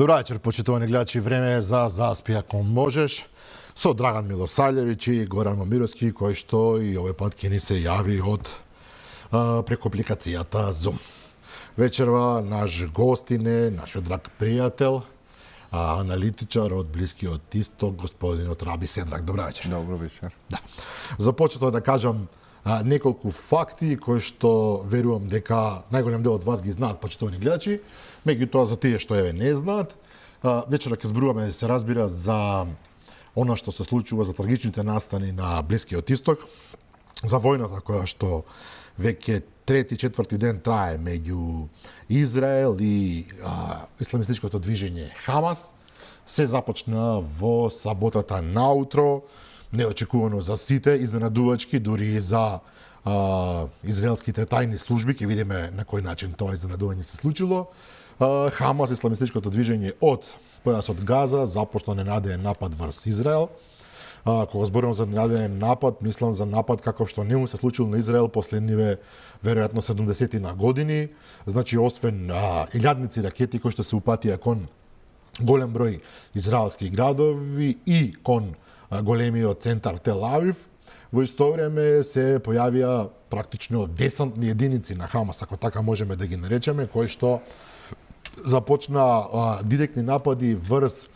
Добра вечер, почитувани гледачи, време е за Заспи ако можеш со Драган Милосављевиќ и Горан Момировски, кој што и овој пат ќе ни се јави од преку апликацијата Zoom. Вечерва наш гостин нашиот драг пријател, аналитичар од Блискиот Исток, господинот Раби Седрак. Добра вечер. Добро вечер. Да. За почеток да кажам неколку факти кои што верувам дека најголем дел од вас ги знаат, почитувани гледачи, меѓутоа за тие што еве не знаат. Вечера ќе зборуваме, се разбира, за она што се случува, за трагичните настани на Блискиот Исток, за војната која што веќе трети-четврти ден трае меѓу Израел и исламистичкото движење Хамас. Се започна во саботата наутро, неочекувано за сите, изненадувачки, дури и за израелските тајни служби. Ќе видиме на кој начин тоа изненадување се случило. Хамас, исламистичкото движење од појасот Газа, започна ненадеен напад врз Израел. Кога зборувам за ненадеен напад, мислам за напад каков што не му се случил на Израел последниве веројатно 70 години. Значи, освен илјадници ракети кои што се упатија кон голем број израелски градови и кон големиот центар Тел Авив, во исто време се појавија практично десантни единици на Хамас, ако така можеме да ги наречеме, кои што започна директни напади врз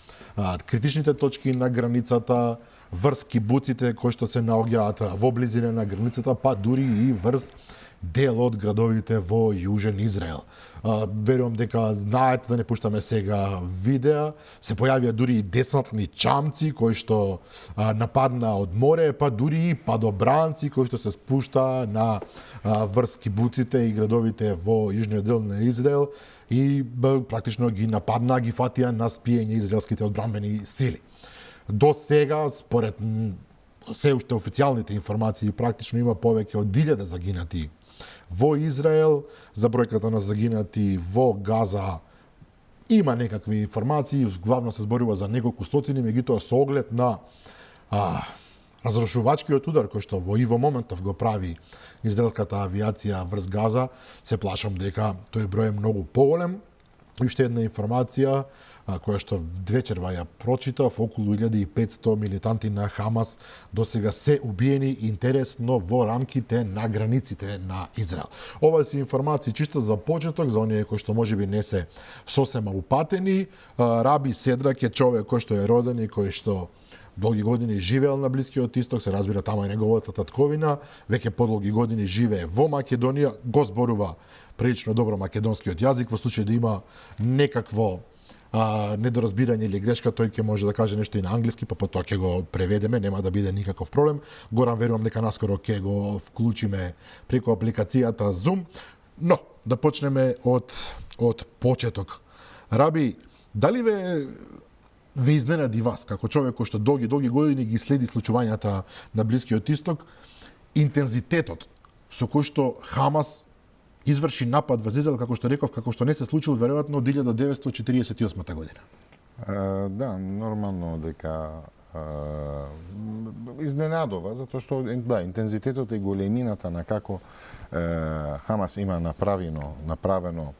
критичните точки на границата, врз кибуците кои што се наоѓаат во близина на границата, па дури и врз дел од градовите во Јужен Израел. Верувам дека знаете, да не пуштаме сега видеа, се појавија дури и десантни чамци кои што нападна од море, па дури и падобранци кои што се спушта на врз кибуците и градовите во јужниот дел на Израел и практично ги нападна, ги фатија на спиење израелските одбранбени сили. До сега, според се уште официјалните информации, практично има повеќе од 1000 загинати во Израел. За бројката на загинати во Газа има некакви информации, главно се зборува за неколку стотини, меѓутоа со оглед на разрушувачкиот удар кој што во моментов го прави израелската авиација врз Газа, се плашам дека тој број е многу поголем. И уште една информација која што вечерва ја прочитав, околу 1500 милитанти на Хамас досега се убиени, интересно, во рамките на границите на Израел. Ова се информации чисто за почеток, за оние кои што можеби не се сосема упатени. Раби Седрак е човек кој што е роден и кој што долги години живеел на Блискиот Исток, се разбира тама е неговата татковина, веќе подолги години живее во Македонија, го зборува прилично добро македонскиот јазик, во случај да има некакво недоразбирање или грешка, тој ќе може да каже нешто и на англиски, па потоа ќе го преведеме, нема да биде никаков проблем. Горан, верувам дека наскоро ќе го вклучиме преку апликацијата Zoom. Но, да почнеме од почеток. Раби, дали ве изненади вас, како човек кој што долги години ги следи случувањата на Блискиот Исток, интензитетот со кој што Хамас изврши напад врз Израел, како што реков, како што не се случил веројатно од 1948 година? Да, нормално дека изненадува, затоа што интензитетот и големината на како Хамас има направено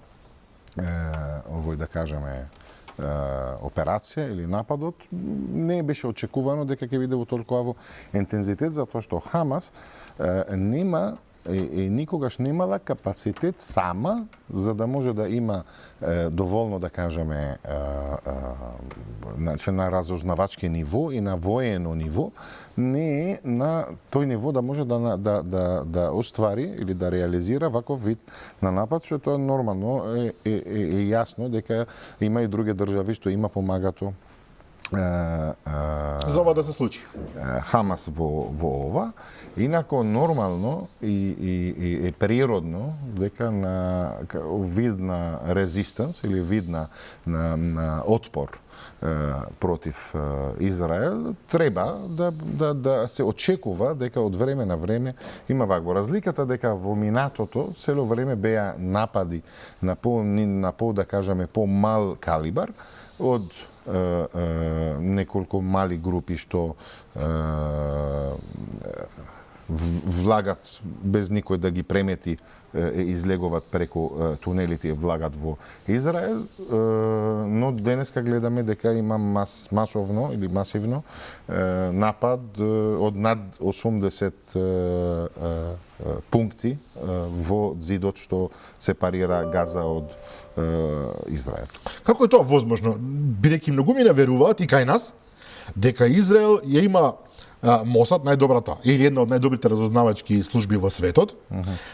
овој, да кажеме, операција или нападот, не беше очекувано дека ќе биде во толкова интензитет, затоа што Хамас нема и никогаш немала капацитет сама за да може да има доволно, да кажеме, на разузнавачки ниво и на воено ниво, не е на тој ниво да може да оствари или да реализира ваков вид на напад, што тоа нормално е јасно дека има и други држави што има помагато за ова да се случи. Хамас во ова. Инако нормално и природно дека на вид на резистанс или вид на отпор против Израел треба да се очекува дека од време на време има вакво. Разликата дека во минатото цело време беа напади на по да кажеме по-мал калибар од неколку мали групи што влагат без никој да ги премети, излегуваат преку тунелите и влагат во Израел, но денеска гледаме дека има масовно или масивно напад од над 80 пункти во зидот што сепарира Газа од Израел. Како е тоа возможно? Бидејќи многумина веруваат и кај нас дека Израел ја има Мосад, најдобрата или една од најдобрите разузнавачки служби во светот,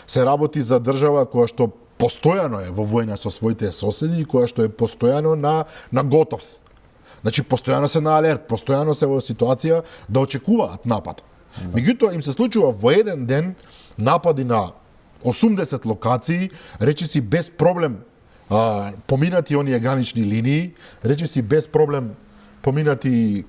се работи за држава која што постојано е во војна со своите соседи и која што е постојано на готовс. Значи постојано се на алерт, постојано се во ситуација да очекуваат напад. Меѓутоа им се случува во еден ден напади на 80 локации, речиси без проблем поминати оние гранични линии, речиси без проблем поминати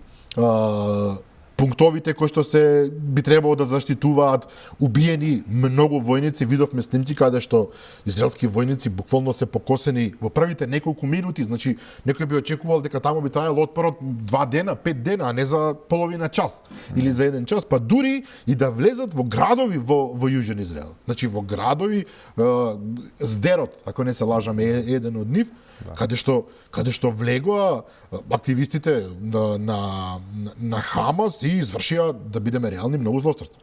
пунктовите кои што се би требало да заштитуваат, убиени многу војници, видовме снимки каде што израелски војници буквално се покосени во првите неколку минути, значи некој би очекувал дека таму би траело отпорот 2 дена, 5 дена, а не за половина час или за 1 час, па дури и да влезат во градови во Јужен Израел. Значи во градови Здерот, ако не се лажаме, еден од нив, каде што влегоа активистите на Хамас и извршија, да бидеме реални, многу злосторство.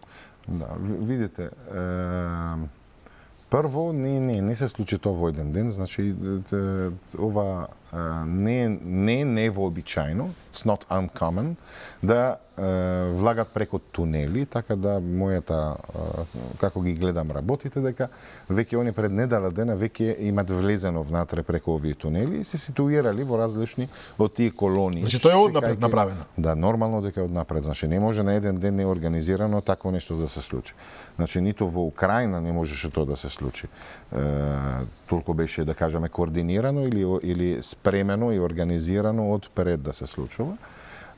Да, видите, прво не се случи тоа во еден ден, значи ова не е невообичајно, it's not uncommon, да влагат преку тунели, така да мојата, како ги гледам работите, дека веќе они пред недела дена веќе имат влезено внатре преку овие тунели и се ситуирали во различни од тие колонии. Значи тоа е однапред направено? Да, нормално дека е однапред. Значи не може на еден ден неорганизирано такво нешто да се случи. Значи ниту во Украина не можеше тоа да се случи. Толку беше, да кажеме, координирано или спремено и организирано од пред да се случува.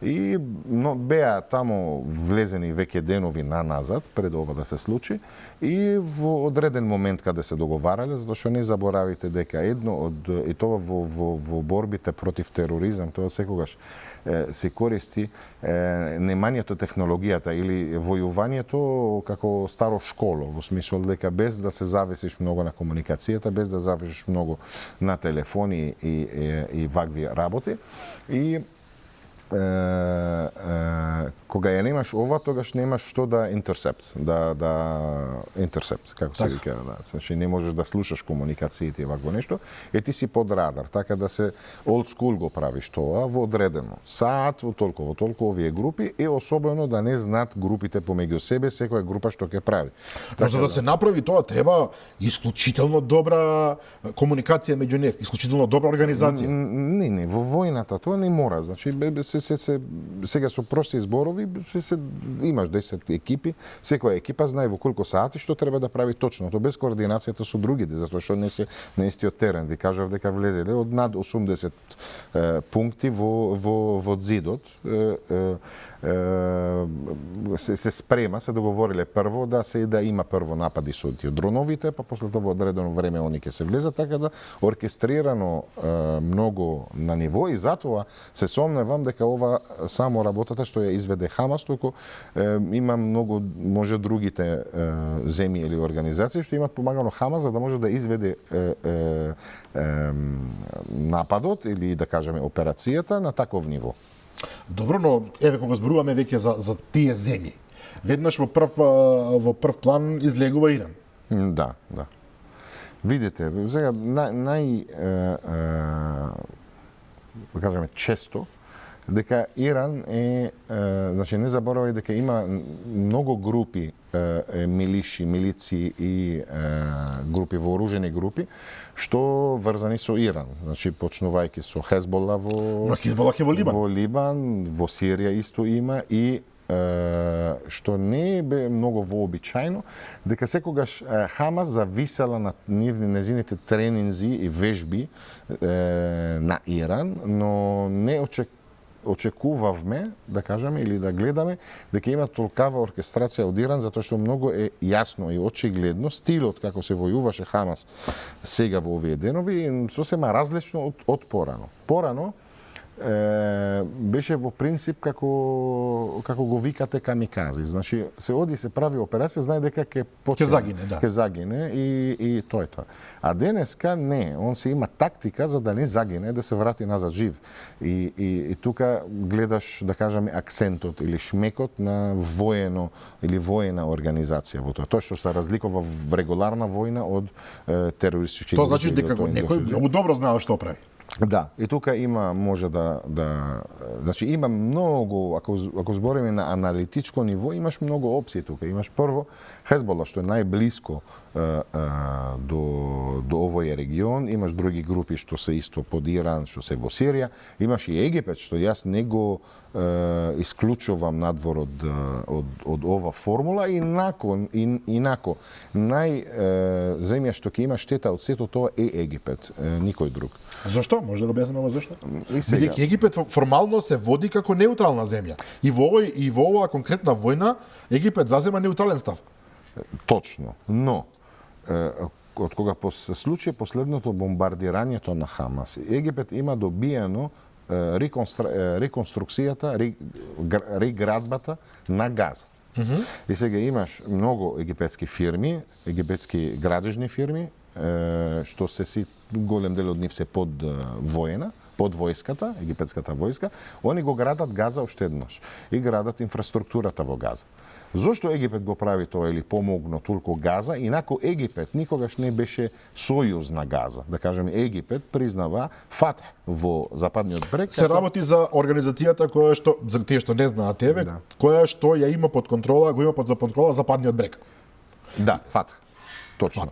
И беа таму влезени веќе денови назад пред ова да се случи и во одреден момент каде се договарале, затоа што не заборавите дека едно од и тоа во борбите против тероризам, тоа секогаш се користи немањето технологијата или војувањето како старо школо, во смисол дека без да се зависиш многу на комуникацијата, без да зависиш многу на телефони и вакви работи и кога ја немаш ова, тогаш немаш што да интерсепт, како се вика, значи не можеш да слушаш комуникациите и вакво нешто, ти си под радар, така да се old school го правиш тоа во одредено саат, во толку овие групи и особено да не знаат групите помеѓу себе, секоја група што ќе прави. Но за да се направи тоа треба исклучително добра комуникација меѓу нив, исклучително добра организација. Не, во војната тоа не мора, значи сега со прости зборови имаш 10 екипи, секоја екипа знае во колку сати што треба да прави точно, тоа без координацијата со другите, затоа што не се на истиот терен. Ви кажав дека влезеле од над 80 пункти во зидот. Се спрема, се договориле прво да има прво напади со тие дроновите, па после тоа во одредено време они ќе се влезат, така да оркестрирано многу на ниво и затоа се сомневам дека ова само работата што ја изведе Хамас, туку има многу, може другите земји или организации што имат помагано Хамас за да може да изведе нападот или да кажеме операцијата на таков ниво. Добро, но еве кога зборуваме веќе за тие земји. Веднаш во прв план излегува Иран. Да. Видите, сега да кажеме често дека Иран значи не заборавај дека има многу групи милиши, милици и групи, вооружени групи, што врзани со Иран. Значи, почнувајќи со Хезбола во Либан, во Сирија исто има и што не е многу вообичајно, дека секогаш Хамас зависела на незините тренинзи и вежби на Иран, но не очекувавме, да кажеме, или да гледаме, дека има толкава оркестрација од Иран, затоа што многу е јасно и очигледно стилот како се војуваше Хамас сега во овие денови, сосема различно од порано. Порано, беше во принцип како го викате камикази. Значи се оди се прави операција, знае дека ќе почне, ќе загине и тоа е тоа. А денеска не, он се има тактика за да не загине, да се врати назад жив. И тука гледаш, да кажеме, акцентот или шмекот на воено или воена организација во тоа. Тоа што се разликува в регуларна војна од терористички. Тоа значи дека некој многу добро знае што прави. Да, и тука има може значи има многу, ако збориме на аналитичко ниво, имаш многу опции тука. Имаш прво Хезбола што е најблиско до овој регион, имаш други групи што се исто под Иран, што се во Сирија, имаш и Египет што јас не го исклучувам надвор од ова формула, инако земја што ќе има штета од сето тоа е Египет, никој друг. Зошто? Може да го објасниме зошто? Бидејќи Египет формално се води како неутрална земја. И во оваа конкретна војна Египет зазема неутрален став. Точно, но од кога се случи последното бомбардирањето на Хамас, Египет има добиено реконструкцијата, реградбата на Газа. И сега имаш многу египетски фирми, египетски градежни фирми, што се голем дел од нив се под војската, египетската војска, они го градат Газа уште еднаш и градат инфраструктурата во Газа. Зошто Египет го прави тоа или помогна толку Газа, инако Египет никогаш не беше сојуз на Газа. Да кажеме, Египет признава Фатх во Западниот брег. Се работи за организацијата која што, за тие што не знаат тебе, која што ја има под контрола, го има под контрола Западниот брег. Да, Фатх. Точно.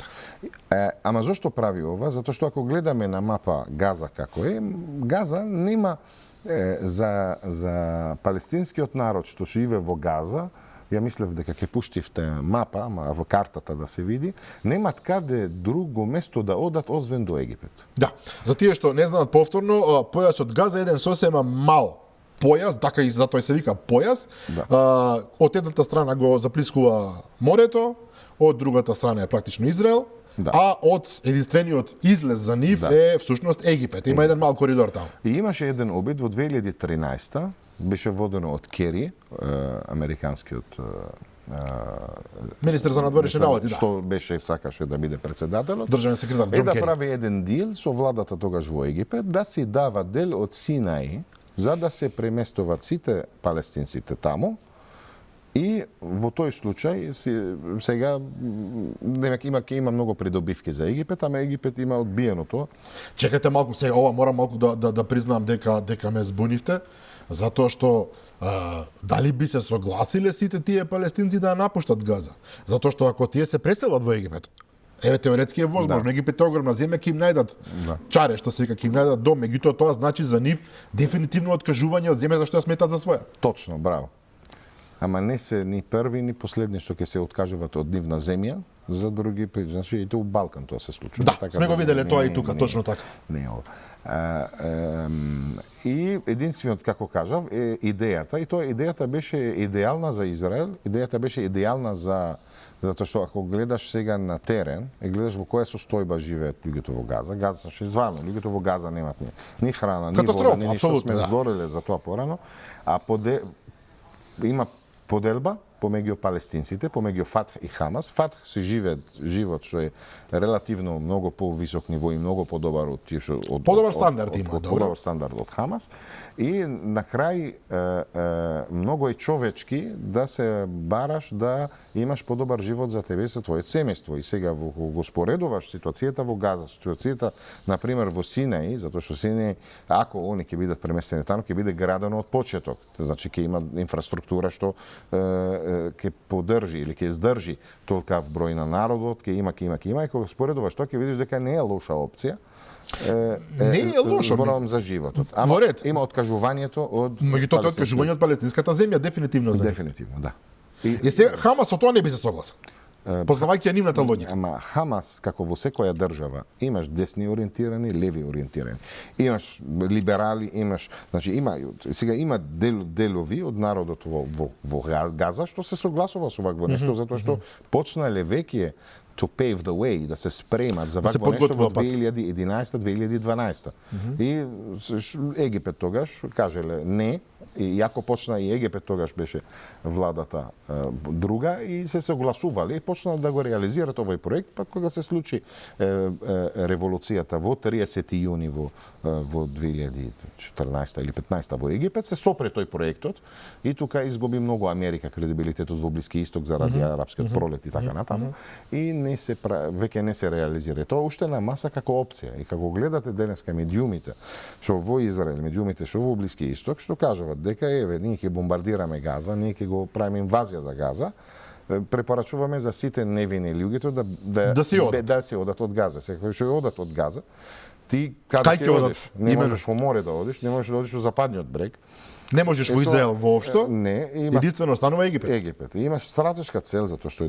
Ама зошто прави ова? Затоа што ако гледаме на мапа Газа како е, Газа нема за палестинскиот народ што живее во Газа, ја мислев дека ќе пуштивте мапа, ама во картата да се види, немат каде друго место да одат освен до Египет. Да, за тие што не знаат повторно, појасот Газа е еден сосема мал појас, така и затоа се вика појас. Да. Од едната страна го заплискува морето, од другата страна е практично Израел, да. А од единствениот излез за нив е всушност Египет. Има еден мал коридор таму. И имаше еден обид во 2013 беше водено од Кери, американскиот министер за надворешни работи, да. Што беше сакаше да биде председателот. Државен секретар Џон Кери. Да прави еден дил со владата тогаш во Египет да си дава дел од Синаи за да се преместуваат сите палестинците таму. И во тој случај сега има многу придобивки за Египет, ама Египет има одбиено тоа. Чекајте малку сега, ова морам малку да признам дека ме збунивте, затоа што дали би се согласиле сите тие палестинци да напуштат Газа? Затоа што ако тие се преселат во Египет, еве теоретски е возможно, да. Египет е огромна земја, ќе им најдат чаре, што се вика, ќе им најдат дом, меѓутоа тоа значи за нив дефинитивно откажување од земја за што ја сметат за своја. Точно, браво. Ама не се ни први, ни последни што ќе се откажуваат од нивна земја, за други, значи и тоа во Балкан тоа се случува. Да, така, сме го виделе тоа и тука, точно така. Не ова. И единствениот, како кажав, е идејата, и тоа идејата беше идеална за Израел, идејата беше идеална затоа што ако гледаш сега на терен, и гледаш во која состојба живеат луѓето во Газа, Газа што е звано, луѓето во Газа немат ни храна, ни вода, ни ништо, сме збореле за тоа порано, а има поделба помеѓу палестинците, помеѓу Фатх и Хамас. Фатх си живот што е релативно многу повисок ниво и многу подобар од тие што подобар стандард има, подобар стандард од Хамас. И на крај многу е човечки да се бараш да имаш подобар живот за тебе и за твоето семејство. И сега го споредуваш ситуацијата во Газа, ситуацијата на пример во Синаи, затоа што Синаи, ако они ќе бидат преместени таму, ќе биде градено од почеток. Значи ќе има инфраструктура што ќе поддржи или ќе издржи толкав број на народот, ќе има и кога споредуваш тоа ќе видиш дека не е лоша опција. Не е лошо. Зборувам за животот. Ама има откажувањето од меѓутоа откажување од палестинската земја дефинитивно за. Дефинитивно, да. И сега Хамас со тоа не би се согласил. Познавајќи ја нивната логика. Ама Хамас, како во секоја држава, имаш десни ориентирани, леви ориентирани. Имаш либерали, значи има делови од народот во Газа што се согласува со вакво нешто, затоа што почнале веќе to pave the way, да се спремат за Да се вакво нешто во подготвува 2011-2012. И Египет тогаш кажеле не, и јако почна и Египет тогаш беше владата друга и се согласувале и почна да го реализираат овој проект, па кога се случи револуцијата во 30 јуни во 2014 или 15 во Египет, се сопре тој проектот и тука изгуби многу Америка кредибилитетот во Блиски Исток заради арапскиот пролет и така натаму и веќе не се реализира. Тоа уште на маса како опција и како гледате денеска медиумите што во Израел, медиумите што во Блиски Исток, што кажуваат дека еве ние ќе бомбардираме Газа, ние ќе го правиме инвазија за Газа, препорачуваме за сите невини луѓето да се одат од Газа. Секој што одат од Газа, ти каде ќе одиш? Не можеш во море да одиш, не можеш да одиш во западниот брег. Не можеш во Израел воопшто. Не, единствено останува Египет. Египет. Имаш стратешка цел затоа што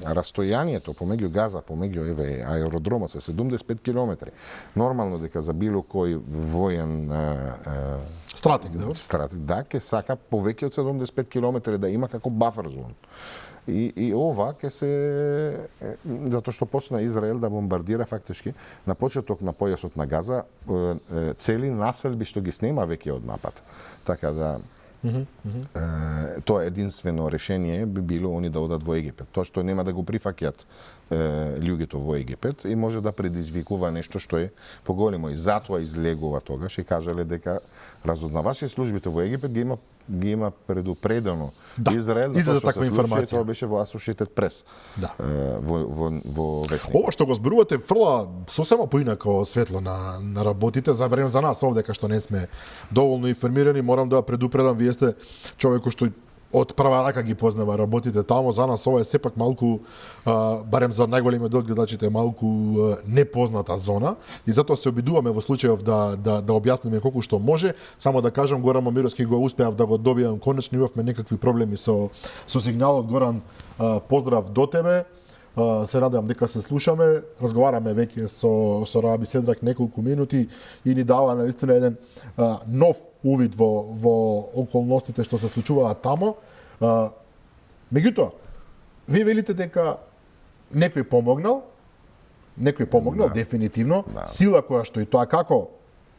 растојанието помеѓу Газа, помеѓу аеродромот се 75 километри. Нормално дека за било кој воен стратег, да, ќе сака повеќе од 75 километри да има како бафер зон. И ова ќе се затоа што почна Израел да бомбардира фактички на почеток на појасот на Газа цели населби што ги снема веќе од напад. Така да тоа единствено решение би било они да одат во Египет. Тоа што нема да го прифаќаат луѓето во Египет и може да предизвикува нешто што е поголемо и затоа излегува тогаш и кажале дека разузнавачки службите во Египет ги има предупредено Израел да тоа што се случи, тоа беше во Associated Press во вестник. Ова што го зборувате фрла сосема поинако светло на работите, забарем за нас овде кај што не сме доволно информирани, морам да предупредам, вие сте човек што од прва рака ги познава работите таму, за нас ова е сепак малку, барем за најголемиот дел гледачите, малку непозната зона и затоа се обидуваме во случајов да објасниме колку што може. Само да кажам, Горан Момировски го успеав да го добијам, конечно имавме некакви проблеми со сигналот. Горан, поздрав до тебе. Се надевам дека се слушаме, разговараме веќе со Раби Седрак неколку минути и ни дава наистина еден нов увид во околностите што се случуваат тамо. Меѓутоа, вие велите дека некој помогнал, дефинитивно, сила која што и тоа како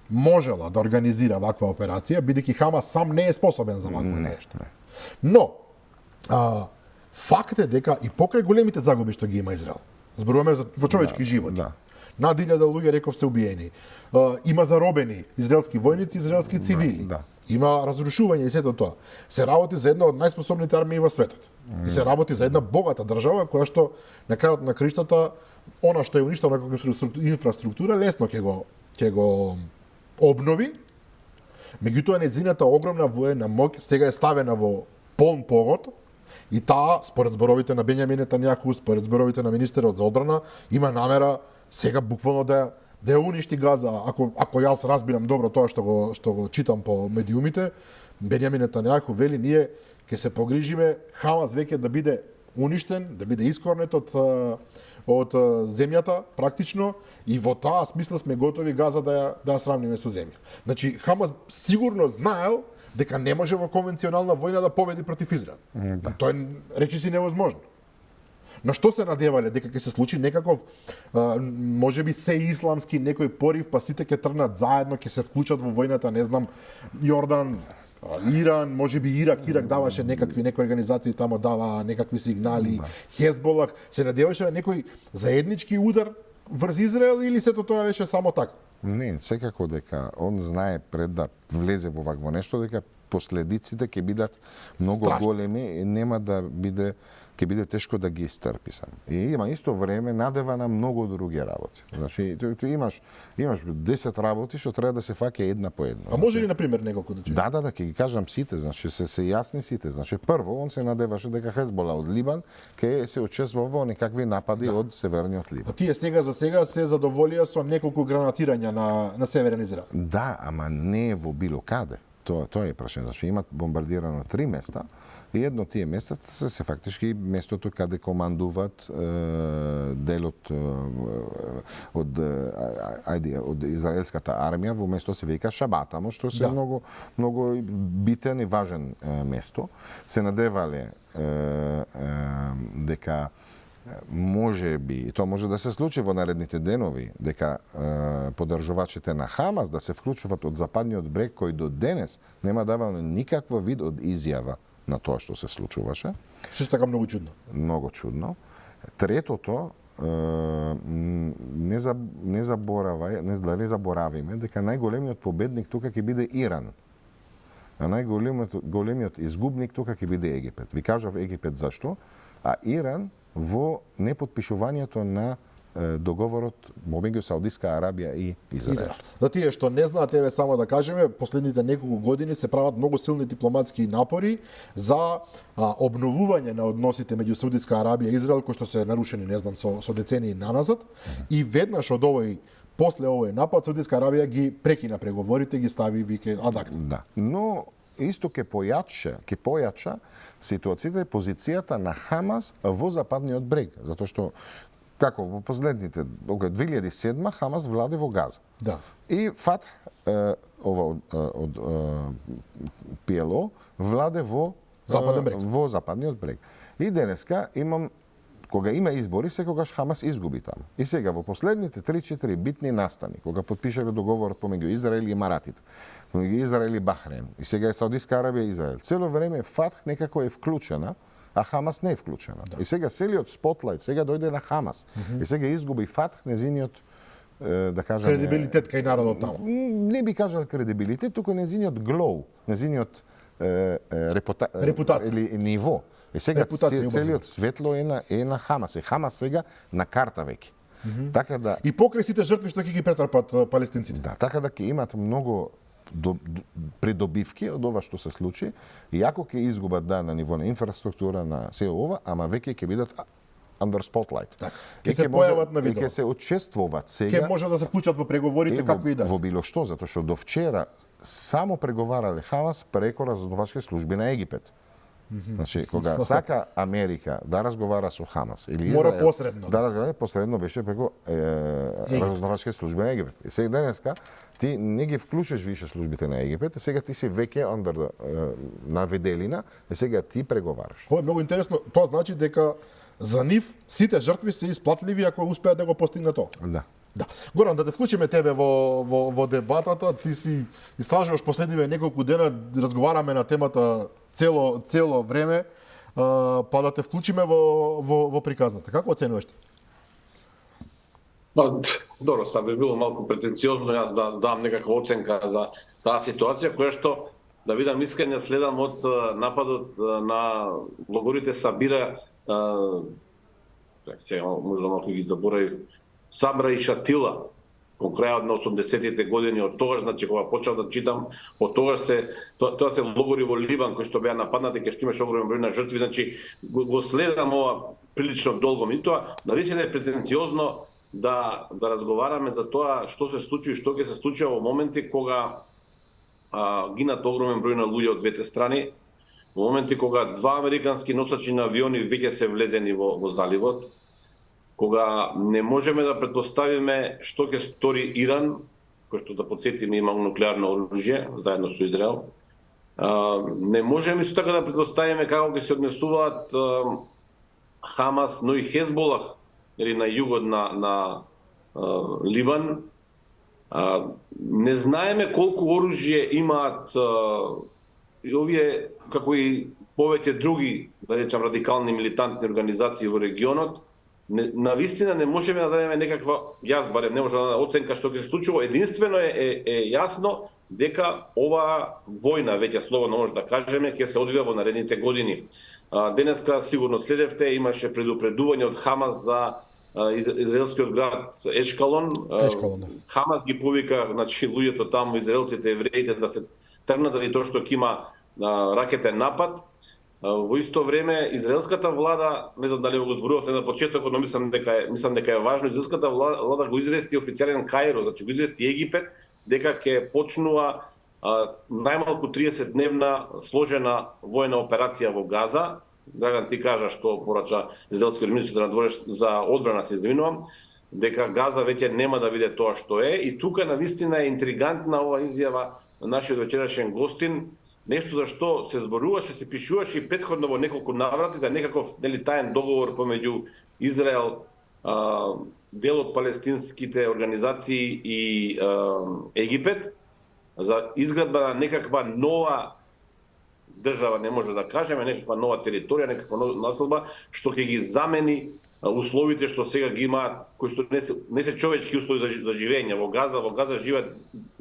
можела да организира ваква операција, бидејќи Хамас сам не е способен за вакво нешто. Но, факт е дека и покрај големите загуби што ги има Израел, зборуваме во човечки животи, над 1000 луѓе, реков, се убиени, има заробени израелски војници, израелски цивили, има разрушување и сето тоа. Се работи за една од најспособните армии во светот. И се работи за една богата држава која што на крајот на криштата она што е уништено како инфраструктура лесно ќе го обнови. Меѓутоа нејзината огромна воена моќ сега е ставена во полн погод. И таа, според зборовите на Бенјамин Нетањаху, според зборовите на министерот за одбрана, има намера сега буквално да ја уништи Газа. Ако јас разбирам добро тоа што го читам по медиумите, Бенјамин Нетањаху вели ние ќе се погрижиме Хамас веќе да биде уништен, да биде искорнет од земјата практично и во таа смисла сме готови Газа да ја сравниме со земја. Значи Хамас сигурно знаел дека не може во конвенционална војна да победи против Израел. Тоа е речиси невозможно. На што се надевале дека ќе се случи некаков можеби се исламски некој порив, па сите ќе тргнат заедно, ќе се вклучат во војната, не знам, Јордан, Иран, можеби Ирак даваше некои организации тамо дава некакви сигнали, Хезболах, се надеваше некој заеднички удар врз Израел или сето тоа беше само така? Не, секако дека он знае пред да влезе во вакво нешто дека последиците ќе бидат многу големи и нема да биде ќе биде тешко да ги истрпи сам. И има исто време надева на многу други работи. Значи, ти имаш 10 работи што треба да се фаќа една по една. А може ли на пример неколку да чуем? Да, ќе ги кажам сите, значи се јасни сите. Значи прво он се надеваше дека Хезбола од Либан ќе се учествува во некакви напади од северниот Либан. А тие сега за сега се задоволија со неколку гранатирања на северен Израел. Да, ама не во било каде. Тоа е прашање, зашто имат бомбардирано 3 места и едно од тие места се фактички местото каде командуваат делот од израелската армија, во место се вика Шабатамо, што се многу битен и важен место. Се надевале дека може би, и тоа може да се случи во наредните денови, дека поддржувачите на Хамас да се вклучуваат од западниот брег, кој до денес нема давано никаква вид од изјава на тоа што се случуваше. Што така многу чудно. Многу чудно. Третото, не заборавиме дека најголемиот победник тука ќе биде Иран. А најголемиот изгубник тука ќе биде Египет. Ви кажав Египет зашто, а Иран во непотпишувањето на договорот помеѓу Саудиска Арабија и Израел. За тие што не знаат, еве само да кажеме, последните неколку години се прават многу силни дипломатски напори за обновување на односите меѓу Саудиска Арабија и Израел, кои што се нарушени, не знам, со децении наназад, и веднаш од после овој напад Саудиска Арабија ги прекина преговорите, ги стави вике адакт. Да. Но исто ќе појача ситуацијата и позицијата на Хамас во западниот брег, затоа што како во последните 2007 Хамас владе во Газа. Да. И Фатх од ПЛО владе во западниот брег. И денеска кога има избори, секогаш Хамас изгуби таму. И сега во последните 3-4 битни настани, кога потпишале договорот помеѓу Израел и Емаратите, помеѓу Израел и Бахрейн, и сега е Саудиска Арабија и Израел, цело време Фатх некако е вклучена, а Хамас не е вклучена. Да. И сега целиот спотлајт сега дојде на Хамас. И сега изгуби Фатх незиниот да кажам кредибилитет кај народот таму. Не би кажал кредибилитет, туку незиниот глоу, незиниот репутација или ниво. И сега целиот светло е на Хамас. И Хамас сега на карта веќе. Така да и покрај сите жртви што ќе ги претрпат палестинците. Да, така да ќе имат многу придобивки од ова што се случи, иако ќе изгубат на ниво на инфраструктура, на се ова, ама веќе ќе бидат under spotlight. Так. Ќе се појават на видео. Ќе се учествуваат сега. Ќе може да се вклучат во преговорите какви и да. Во било што, затоа што до вчера само преговарале Хамас преку разузнавачки служби на Египет. Значи, кога сака Америка да разговара со Хамас или Израел, мора посредно. Да разговара, посредно беше преку разузнавачки служби на Египет. И сега денеска ти не ги вклучиш више службите на Египет, и сега ти си веќе на виделина, и сега ти преговараш. Ова е многу интересно. Тоа значи дека за нив сите жртви се исплатливи ако успеат да го постигнат тоа. Да. Да. Горан, да те вклучиме тебе во дебатата, ти си истражуваш последниве неколку дена, разговараме на темата цело време, па да те вклучиме во приказната. Како оценуваш ти? Добро, са би било малку претенциозно јас да дам некаква оценка за таа ситуација, која што, да видам искрено следам од нападот на логорите Сабира, сега можда малку ги заборавив, Сабра и Шатила, во крајот на 80-тите години, од тогаш, значи кога почнав да читам, од тогаш тоа се логори во Либан кои што беа нападнати, кај што имаше огромен број на жртви, значи го следам ова прилично долго. И тоа навистина е претенциозно да разговараме за тоа што се случи и што ќе се случи во моменти кога гинат огромен број на луѓе од двете страни, во моменти кога два американски носачи на авиони веќе се влезени во заливот, кога не можеме да претпоставиме што ќе стори Иран, кој што да потсетиме има нуклеарно оружје заедно со Израел. Не можеме исто така да претпоставиме како ќе се однесуваат Хамас, но и Хезболах или на југот на Либан. Не знаеме колку оружје имаат и овие, како и повеќе други, да речам, радикални милитантни организации во регионот. Навистина не можеме да дадеме некаква, јас барем не можам да дадам оценка што ќе се случува. Единствено е јасно дека ова војна, веќе слободно може да кажеме, ќе се одвива во наредните години. Денеска сигурно следевте, имаше предупредување од Хамас за израелскиот град Ешкалон. Да. Хамас ги повика, значи луѓето таму, израелците, евреите да се тргнат заради тоа што ќе има ракетен напад. Во исто време израелската влада, не знам дали го зборувавте на почетокот, но мислам дека е важно, израелската влада го извести официјален Каиро, значи го извести Египет дека ќе почнува најмалку 30-дневна сложена војна операција во Газа. Драган, ти кажа што порача израелскиот министер за одбрана, се извинувам, дека Газа веќе нема да биде тоа што е, и тука навистина е интригантна ова изјава на нашиот вечерашен гостин, нешто за што се зборуваше, се пишуваше и претходно во неколку наврати за некаков таен договор помеѓу Израел, дел од палестинските организации и Египет за изградба на некаква нова држава, не може да кажеме, некаква нова територија, некаква нова населба, што ќе ги замени условите што сега ги имаат, кои што не се човечки услови за живење. Во Газа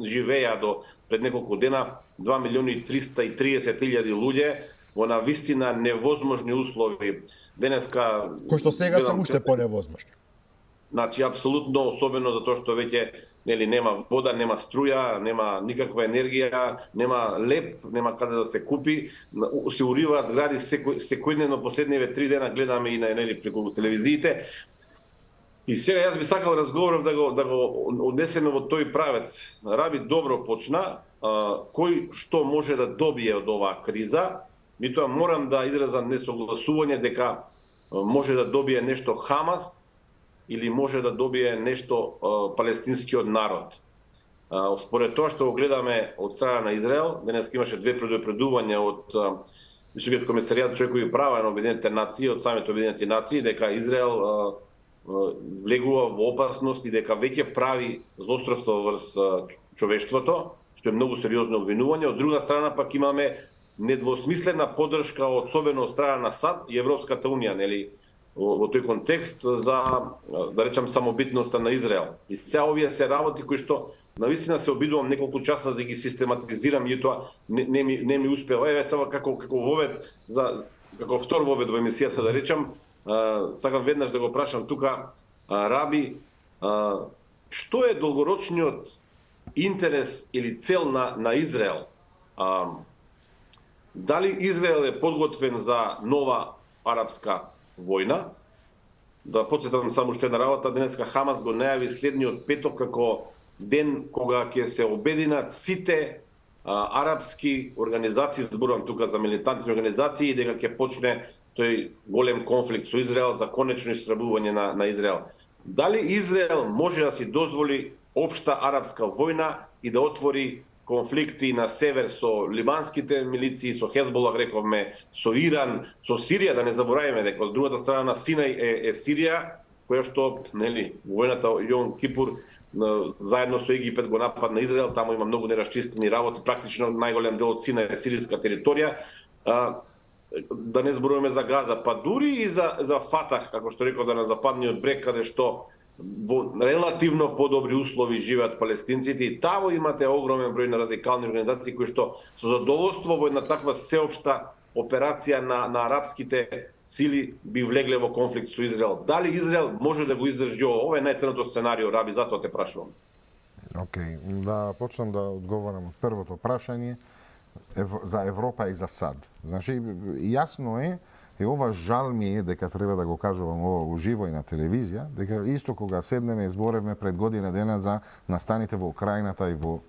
живеја до пред неколку дена 2.330.000 луѓе во навистина невозможни услови. Денеска кои што сега се уште поневозможни. Значи апсолутно, особено затоа што веќе нема вода, нема струја, нема никаква енергија, нема леп, нема каде да се купи, се уриваат згради секојдневно. Последниве 3 дена гледаме и на преку телевизиите. И сега јас би сакал разговоров да го однесеме во тој правец. Раби добро почна, кој што може да добие од оваа криза. Митоа морам да изразам несогласување дека може да добие нешто Хамас или може да добие нешто палестинскиот народ. Според тоа што го гледаме од страна на Израел, денес имаше 2 предупредувања од Високиот комесаријат за човекови права на Обединетите нации, од самите Обединети нации, дека Израел влегува во опасност и дека веќе прави злосторство врз човештвото, што е многу сериозно обвинување. Од друга страна пак имаме недвосмислена поддршка од особено од страна на САД и Европската унија, нели, во тој контекст за, да речам, самобитноста на Израел. И сега овие се работи кои што навистина се обидувам неколку часа да ги систематизирам, и тоа не ми успева. Еве сега како вовед, како втор вовед во емисијата, да речам, сакам веднаш да го прашам тука, Раби, што е долгорочниот интерес или цел на Израел? Дали Израел е подготвен за нова арапска војна? Да потсетам само уште една работа, денеска Хамас го најави следниот петок како ден кога ќе се обединат сите арапски организации, зборувам тука за милитантни организации, дека ќе почне тој голем конфликт со Израел за конечно истребување на Израел. Дали Израел може да си дозволи општа арапска војна и да отвори конфликти на север со либанските милиции, со Хезболах, рековме, со Иран, со Сирија, да не забораваме дека од другата страна на Синај е Сирија, која што, нели, војната Јом Кипур заедно со Египет го нападна Израел, таму има многу нерасчистени работи, практично најголем дел од Синај е сириска територија. Да не зборуваме за Газа, па дури и за Фатах, како што реков, на западниот брег, каде што во релативно подобри услови живеат палестинците, и таму имате огромен број на радикални организации кои што со задоволство во една таква сеопшта операција на арапските сили би влегле во конфликт со Израел. Дали Израел може да го издржи ова? Ова е најценното сценарио, Раби, затоа те прашувам. Океј, да почнам да одговорам од првото прашање за Европа и за САД. Значи, јасно е, и ова жал ми е дека треба да го кажувам ова уживо и на телевизија, дека исто кога седнеме и зборевме пред година дена за настаните во Украината и во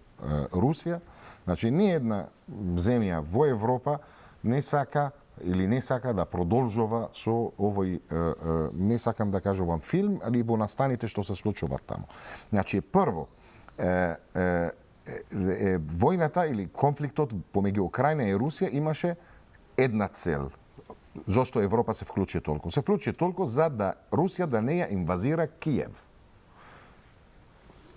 Русија, значи ни една земја во Европа не сака да продолжува со овој, не сакам да кажувам филм, али во настаните што се случуваат таму. Значи, прво, војната или конфликтот помеѓу Украина и Русија имаше една цел. Зошто Европа се вклучи толку? Се вклучи толку за да Русија да не ја инвазира Киев.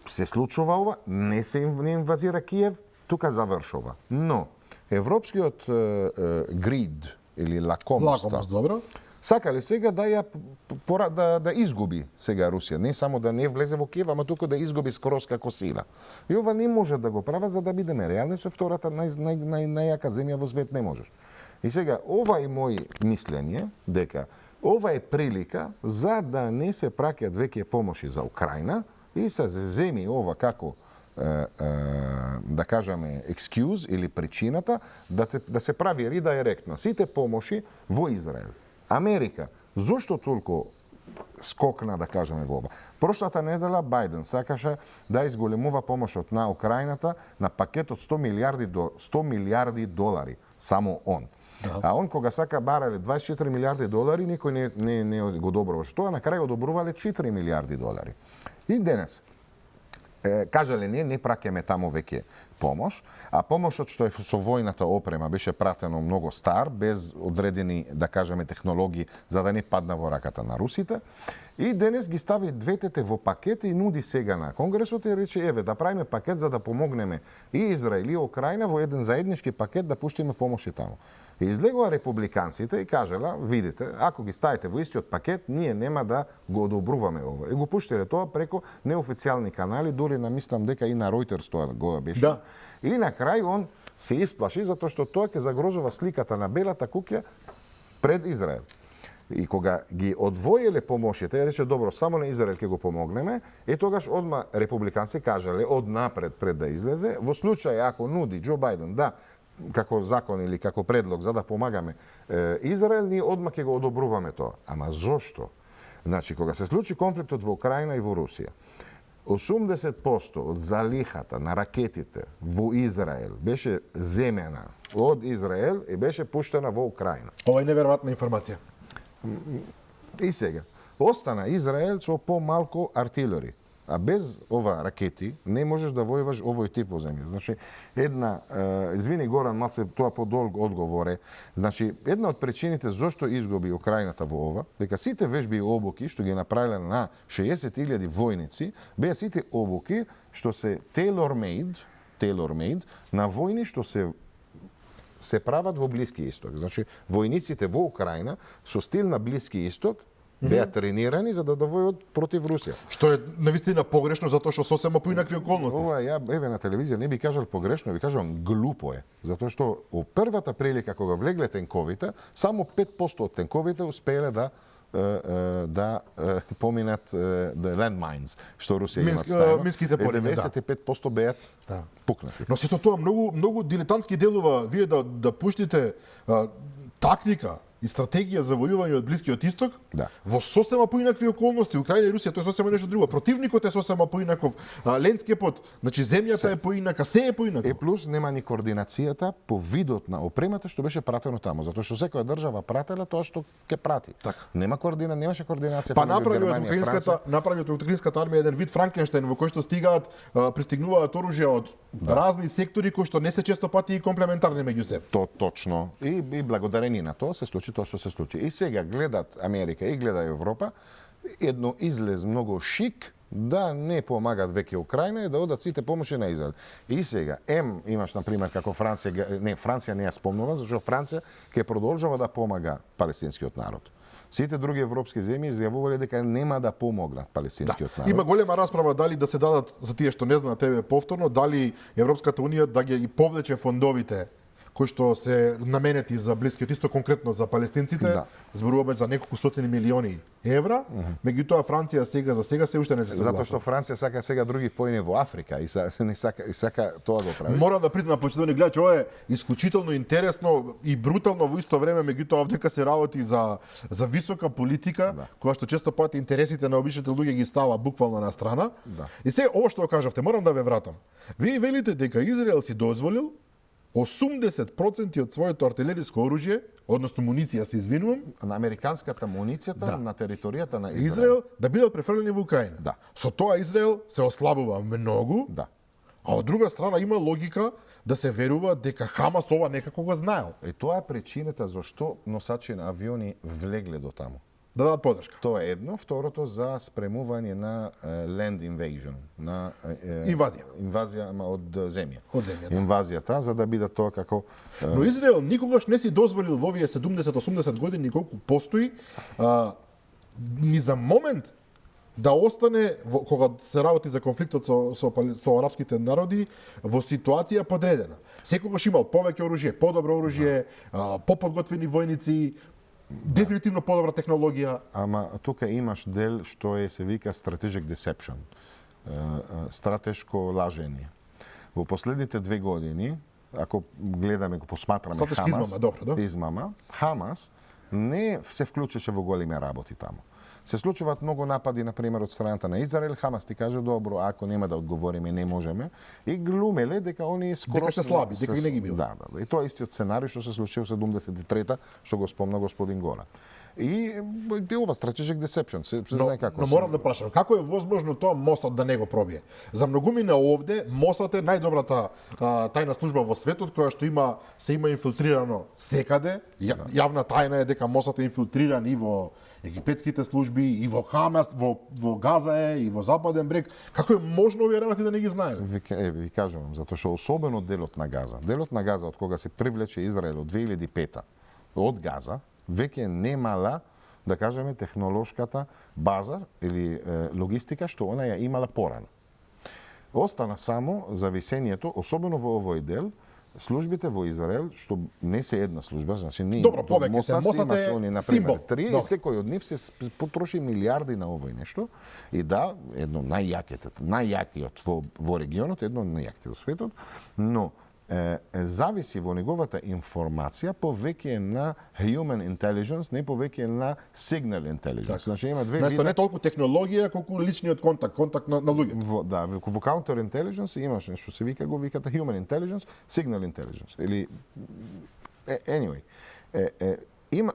Се случува ова, не инвазира Киев, тука завршува. Но европскиот грид или лакомост, добро, сакале сега да изгуби сега Русија, не само да не влезе во Киев, ама туку да изгуби скроз како сила. И ова не може да го права, за да бидеме реални, со втората најјака земја во свет не можеш. И сега, ова е мој мислење, дека ова е прилика за да не се праќаат веќе помоши за Украина и се земи ова како, да кажаме, excuse или причината да се прави редирект на сите помоши во Израел. Америка, зошто толку скокна, да кажеме, во ова? Прошлата недела Бајден сакаше да изголемува помошот на Украината на пакет од 100 милиарди долари, само он. Да. А он кога сака барале 24 милиарди долари, никој не го одобруваше тоа, на крај одобрувале 4 милиарди долари. И денес кажале не праќаме таму веќе помош, а помошот што е со војната опрема беше пратено многу стар, без одредени, да кажеме, технологии, за да не падна во раката на русите. И денес ги стави двете во пакет и нуди сега на Конгресот и рече, еве, да правиме пакет за да помогнеме и Израел и Украина во еден заеднички пакет да пуштиме помоши таму. И излегува републиканците и кажела, видите, ако ги ставите во истиот пакет, ние нема да го одобруваме ова. И го пуштиле тоа преко неофицијални канали, дури мислам дека и на Reuters тоа го беше. Да. И на крај он се исплаши затоа што тоа ќе загрозува сликата на белата куќа пред Израел. И кога ги одвоиле помошите, рече, добро, само на Израел ќе го помогнеме, и тогаш одма републиканци кажале, однапред пред да излезе, во случај ако нуди Џо Бајден да, како закон или како предлог за да помагаме Израел, ние одма ќе го одобруваме тоа. Ама зошто? Значи, кога се случи конфликтот во Украина и во Русија, 80% од залихата на ракетите во Израел беше земена од Израел и беше пуштена во Украина. Ова е неверојатна информација. И сега, остана Израел со помалку артилери. А без ова ракети не можеш да војуваш овој тип во земја. Значи, извини Горан, мал се тоа подолг одговоре. Значи, една од причините зошто изгуби Украината во ова, дека сите вежби и обуки што ги направиле на 60.000 војници, беа сите обуки што се tailor-made на војни што се прават во Блиски Исток. Значи, војниците во Украина со стил на Блиски Исток беа тренирани за да војат против Русија. Што е навистина погрешно затоа што сосема поинакви околности. Ова ја еве на телевизија не би кажал погрешно, би кажал глупо е, затоа што во првата прилика кога влегле тенковите, само 5% од тенковите успееле да поминат the landmines што Русија имат ставено. Минските полиња, 95% беат пукнати. Но сето тоа многу дилетантски делува вие да пуштите тактика и стратегија за војување од Блискиот Исток во сосема поинакви околности. Украина и Русија тоа е сосема нешто друго. Противникот е сосема поинаков, лендскепот, значи земјата е поинака, се е поинако. И плюс нема ни координацијата по видот на опремата што беше пратено таму, затоа што секоја држава пратела тоа што ќе прати. Немаше координација помеѓу Германија и Франција. Направи од украинската армија еден вид Франкенштајн во кој што пристигнуваат оружје од разни сектори кои што не се често пати и комплементарни меѓу себе. Точно. И благодарение на тоа се случи тоа што се случи. И сега гледат Америка и гледа Европа, едно излез многу шик да не помагат веќе Украина и да одат сите помоши на Израел. И сега, имаш, например, како Франција не ја спомнува, зашто Франција ќе продолжава да помага палестинскиот народ. Сите други европски земји изјавувале дека нема да помогнат палестинскиот народ. Има голема расправа дали да се дадат, за тие што не знаат тебе повторно, дали Европската унија да ги повлече фондовите кои што се наменети за Блискиот Исток, конкретно за палестинците, зборуваме за неколку стотини милиони евра, меѓутоа Франција за сега се уште не се согласува. Затоа што Франција сака сега други поени во Африка и сака тоа да прави. Морам да признам, почитувани гледачи, ова е исклучително интересно и брутално во исто време, меѓутоа овдека се работи за висока политика, која што често пати интересите на обичните луѓе ги става буквално на страна. И сега ова што кажавте, морам да ве вратам. Вие велите дека Израел си дозволил 80% од своето артилериско оружје, односно муниција, се извинувам, на американската муницијата на територијата на Израел да бидат префрлени во Украина. Со тоа Израел се ослабува многу. А од друга страна има логика да се верува дека Хамас ова некако го знаел. И тоа е причината зашто носачи на авиони влегле до таму. Да дадат подршка. Тоа е едно, второто за спремување на land invasion, на инвазија од земја. Инвазијата за да биде тоа како Но Израел никогаш не си дозволил во овие 70-80 години колку постои ни за момент да остане кога се работи за конфликтот со арапските народи во ситуација подредена. Секогаш имал повеќе оружје, подобро оружје, поподготвени војници, дефинитивно подобра технологија. Ама тука имаш дел што се вика strategic deception, стратешко лажење. Во последните 2 години, ако гледаме, го посматраме измама, Хамас не се вклучеше во големи работи таму. Се случуваат многу напади, например, од страната на Израел. Хамас ти каже, добро, ако нема да одговориме, не можеме. И глумеле дека они скоро дека се слаби, дека и не ги бил. И тоа е истиот сценариј што се случи во 73-та, што го спомна господин Гора. И ова strategic deception, се знае како. Но морам да прашам, како е возможно тоа Мосад да не го пробие? За многумина овде, Мосад е најдобрата тајна служба во светот, која што се има инфилтрирано секаде. Јавна тајна е дека Мосад е инфилтриран и во египетските служби, и во Хамас, во Газа е, и во Западен брег. Како е можно овие работи да не ги знаеле? Ви кажувам, затоа што особено делот на Газа од кога се привлече Израел од 2005 од Газа, веќе немала, да кажеме, технолошката база или логистика што она ја имала порано. Остана само зависењето, особено во овој дел, службите во Израел, што не се една служба, значи не Добро, повеќе се. Мосад е они, например, символ. 3, и секој од нив се потроши милиарди на овој нешто. И да, едно најјакиот во регионот, едно од најјаките во светот, но зависи во неговата информација повеќе на human intelligence, не повеќе на signal intelligence. Значи има две види. Не толку технологија, колку личниот контакт на луѓето. Да, во counter intelligence имаш нешто се вика, го викате human intelligence, signal intelligence или anyway.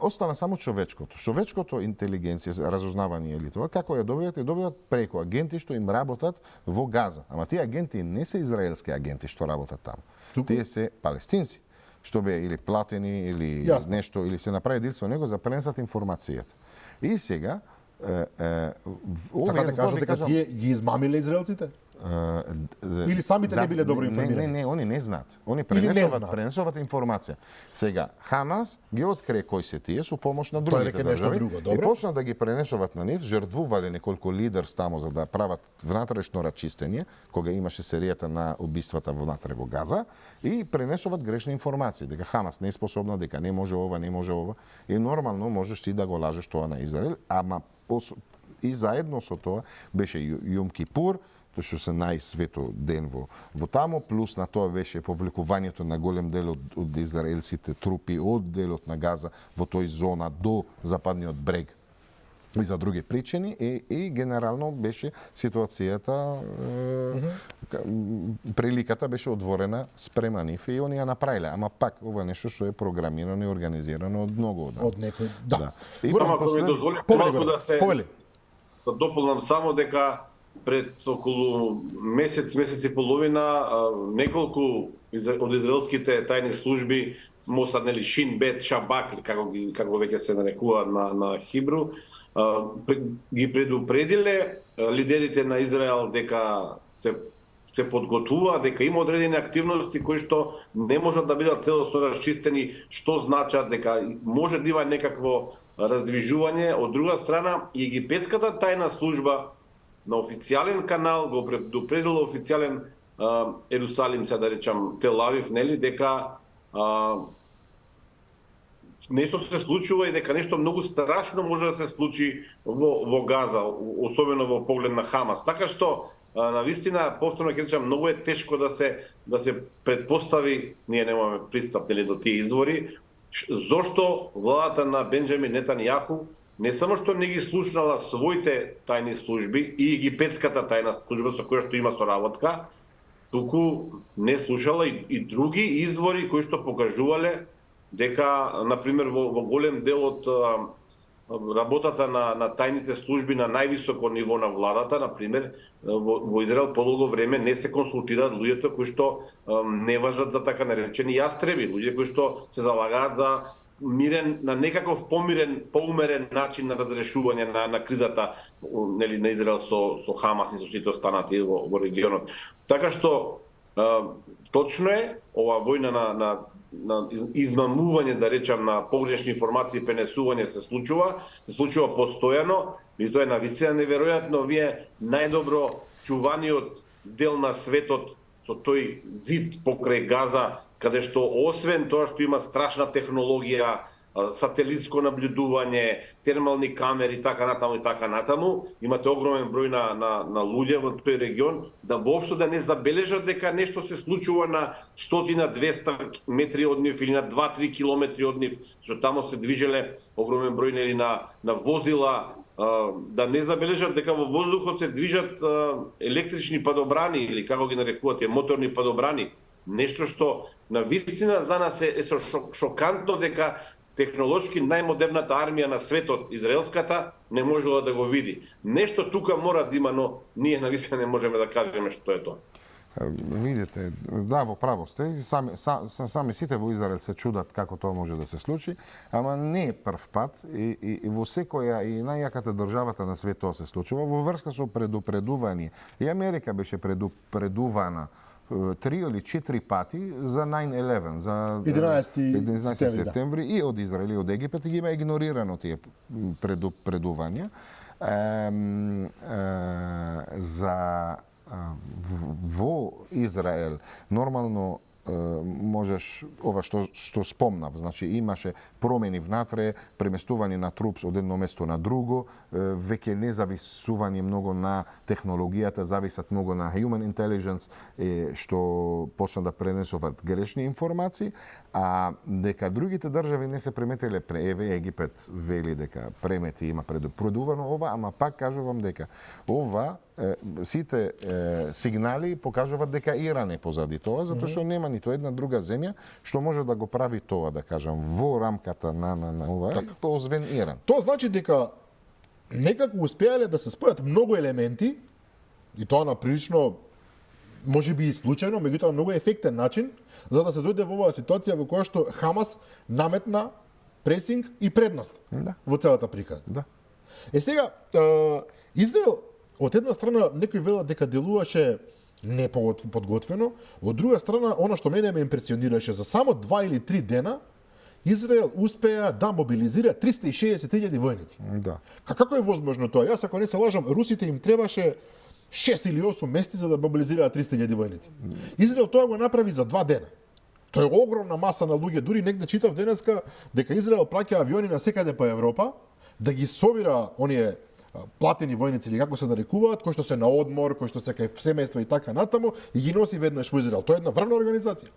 Остана само човечкото. Човечкото интелигенција, разузнавање или тоа, како ја добиват преку агенти што им работат во Газа. Ама тие агенти не се израелски агенти што работат таму. Тие се палестинци, што беа или платени или нешто, или се направи дил со него за пренесат информацијата. И сега Сакате да кажете дека тие ги измамиле израелците? Или самите не биле добро информирани? Не, они не знаат. Они пренесуваат информација. Сега, Хамас ги открие кои се тие со помош на другите држави и почна да ги пренесуваат на нив, жртвувале неколку лидерс тамо за да прават внатрешно рачистење, кога имаше серијата на убиствата внатре во Газа, и пренесуваат грешни информации, дека Хамас не е способна, дека не може ова. И нормално можеш ти да го лажеш тоа на Израел, ама и заедно со тоа беше Јум Кипур, тоа што се најсвето ден во тамо, плюс на тоа беше повлекувањето на голем дел од израелците трупи од делот на Газа во тој зона до западниот брег и за други причини и генерално беше ситуацијата приликата беше отворена спрема нив и они ја направиле, ама пак ова е нешто што е програмирано и организирано од многу одамна. Од некој, да. И ако ми дозволи малку да се да дополнам само дека пред околу месец и половина неколку од израелските тајни служби, Мосад, нели, Шин Бет, Шабак, како веќе се нарекува на хибру, ги предупредиле лидерите на Израел дека се подготвува, дека има одредени активности кои што не можат да бидат целосно расчистени, што значат дека може да има некакво раздвижување. Од друга страна, и египетската тајна служба на официјален канал го предупредила официјален Ерусалим, се да речам Тел Авив, нели, дека нешто се случува и дека нешто многу страшно може да се случи во Газа, особено во поглед на Хамас. Така што навистина, повторно ќе речам, многу е тешко да се предпостави, ние немаме пристап до тие извори, зошто владата на Бенџамин Нетањаху не само што не ги слушнала своите тајни служби и египетската тајна служба со која што има соработка, туку не слушала и други извори кои што покажувале дека, например, во голем дел од работата на тајните служби на највисоко ниво на владата, например, во Израел подолго време не се консултираат луѓето кои што не важат за така наречени јастреби, луѓе кои што се залагаат за мирен, на некаков поумерен начин на разрешување на кризата, нели, на Израел со Хамас и со сите останати во регионот. Така што точно е ова војна на измамување, да речам, на погрешни информации и пренесување се случува постојано и тоа е навистина неверојатно. Вие најдобро чуваниот дел на светот со тој зид покрај Газа, каде што освен тоа што има страшна технологија, сателитско наблюдување, термални камери и така натаму, имате огромен број на луѓе во тој регион, да воопшто да не забележат дека нешто се случува на 100-200 метри од нив или на 2-3 километри од нив, што тамо се движеле огромен број нели на возила, да не забележат дека во воздухот се движат електрични падобрани или како ги нарекувате моторни падобрани. Нешто што на вистина за нас е шокантно дека технолошки најмодерната армија на светот, израелската, не можела да го види. Нешто тука мора да има, но ние навистина не можеме да кажеме што е тоа. Видите, да, во право сте. Сами сите во Израел се чудат како тоа може да се случи, ама не е прв пат и во секоја и најјаката државата на свет тоа се случува во врска со предупредување. И Америка беше предупредувана 3 или 4 пати за 9/11, за 11 септември и од Израел и од Египет, и ги има игнорирано тие предупредувања за во Израел нормално можеш ова што спомнав, значи имаше промени внатре, преместување на трупс од едно место на друго, веќе не зависување многу на технологијата, зависат многу на human intelligence, што почна да пренесуваат грешни информации, а дека другите држави не се преметеле, Египет вели дека премети има предупредувано ова, ама пак кажувам дека ова сите сигнали покажуваат дека Иран е позади тоа, затоа што нема ниту една друга земја што може да го прави тоа, да кажам, во рамката на ова, освен Иран. Тоа значи дека некако успеале да се спојат многу елементи, и тоа на прилично, може би и случајно, меѓутоа многу ефектен начин, за да се дојде во оваа ситуација во која што Хамас наметна пресинг и предност во целата приказна. Да. Сега, Израел од една страна некој велат дека делуваше неподготвено, од друга страна она што мене ме импресионираше, за само 2 или 3 дена Израел успеа да мобилизира 360.000 војници. Да. Како е возможно тоа? Јас ако не се лажам, русите им требаше 6 или 8 месеци за да мобилизираат 300.000 војници. Израел тоа го направи за 2 дена. Тоа е огромна маса на луѓе, дури негде читав денеска дека Израел праќа авиони на секаде по Европа да ги собира оние платени војници или како се нарекуваат, кои што се на одмор, кои што се кај семејства и така натаму, и ги носи веднаш во Израел. Тоа е една врвна организација.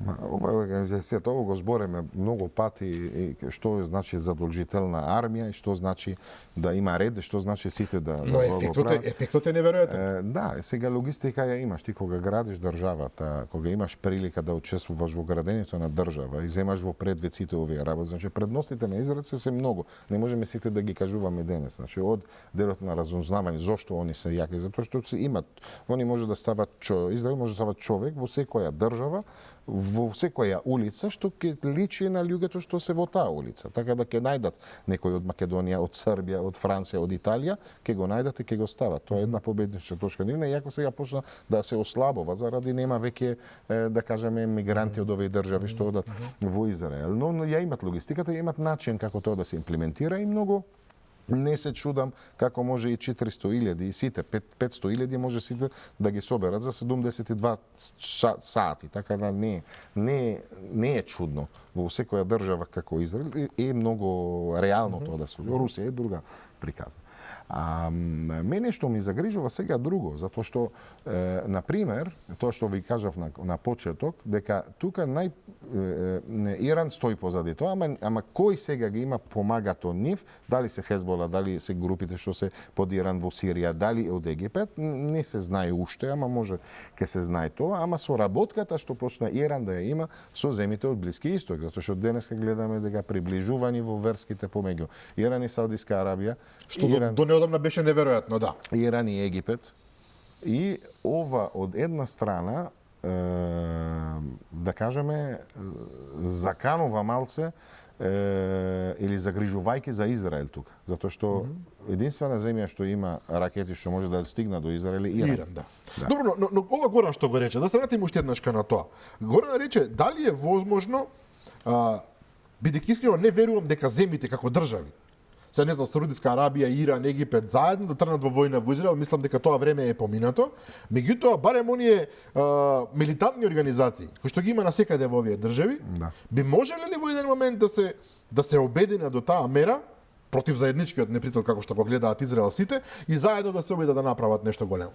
Ова организацијата, ово го збореме многу пати, што значи задолжителна армија и што значи да има ред, што значи сите да Но ефектот е неверојатен. Да, сега логистика ја имаш. Ти кога градиш државата, кога имаш прилика да учествуваш во градењето на држава и земаш во предвид сите овие работи, значи предностите на Израел се многу. Не можеме сите да ги кажуваме денес. Значи од делот на разузнавање зошто они се јаки, затоа што се имат. Они може да стават Израел може да стават човек во секоја држава, во секоја улица што ќе личи на луѓето што се во таа улица. Така да ќе најдат некој од Македонија, од Србија, од Франција, од Италија, ќе го најдат и ќе го стават. Тоа е една победничка точка. Нивна, иако сега почна да се ослабува заради нема веќе да кажеме мигранти од овие држави што одат во Израел. Но ја имат логистиката, ја имат начин како тоа да се имплементира и многу не се чудам како може и 400.000 и сите 500.000 може сите да ги соберат за 72 сати, така да не е чудно во секоја држава како Израел е многу реално тоа да се случи. Русија е друга приказна. Мене што ми загрижува сега друго, затоа што на пример, тоа што ви кажав на почеток, дека тука Иран стои позади тоа, ама кој сега ги има помагато нив, дали се Хезбола, дали се групите што се под Иран во Сирија, дали од Египет, не се знае уште, ама може ќе се знае тоа, ама со работката што почна Иран да ја има со земите од Блиски Исток, затоа што денеска гледаме дека приближување во верските помеѓу Иран и Саудиска Арабија, што до неодамна беше неверојатно, да. Иран и Египет. И ова од една страна да кажеме заканува малце или загрижувајќи за Израел тука, затоа што единствена земја што има ракети што може да стигна до Израел е Иран. Да. Добро, но ова Горан што го рече, да се вратиме уште еднашка на тоа. Горан рече дали е возможно, бидејќи искрено не верувам дека земите како држави, се не знам, Саудиска Арабија, Иран, Египет заедно да тргнат во војна во Израел, мислам дека тоа време е поминато. Меѓутоа, барем оние милитантни организации кои што ги има насекаде во овие држави, би можеле ли во еден момент да се обединат до таа мера против заедничкиот неприятел како што го гледаат Израел сите и заедно да се обидат да направат нешто големо?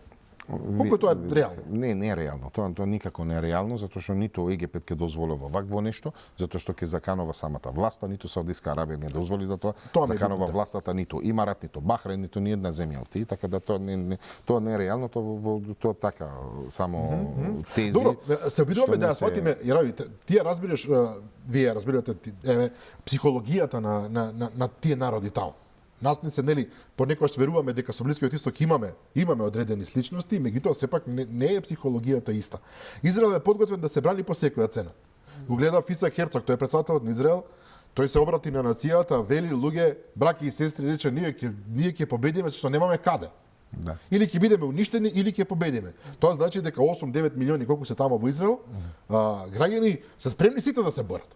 Колку тоа е реално? Не е реално. Тоа никако не е реално, затоа што ниту Египет ќе дозволува вакво нешто, затоа што ќе заканува самата власта, ниту Саудитска Арабија не дозволи да тоа заканува властата, ниту Имарат, ниту Бахрейн, ниту ни една земја од тие, така да тоа не е реално, тоа така само тези. Добро, се обидуваме да ја сватиме, Јарави, тие разбираш, вие разбирате психологијата на тие народи таму. Нас не се, нели, понекогаш веруваме дека со Блискиот исток имаме одредени сличности, меѓутоа сепак не е психологијата иста. Израел е подготвен да се брани по секоја цена. Го гледа Исак Херцог, тој е претседателот на Израел, тој се обрати на нацијата, вели луѓе, браќи и сестри, рече ние ќе победиме што немаме каде. Да. Или ќе бидеме уништени, или ќе победиме. Тоа значи дека 8-9 милиони колку се тамо во Израел, граѓани се спремни сите да се борат.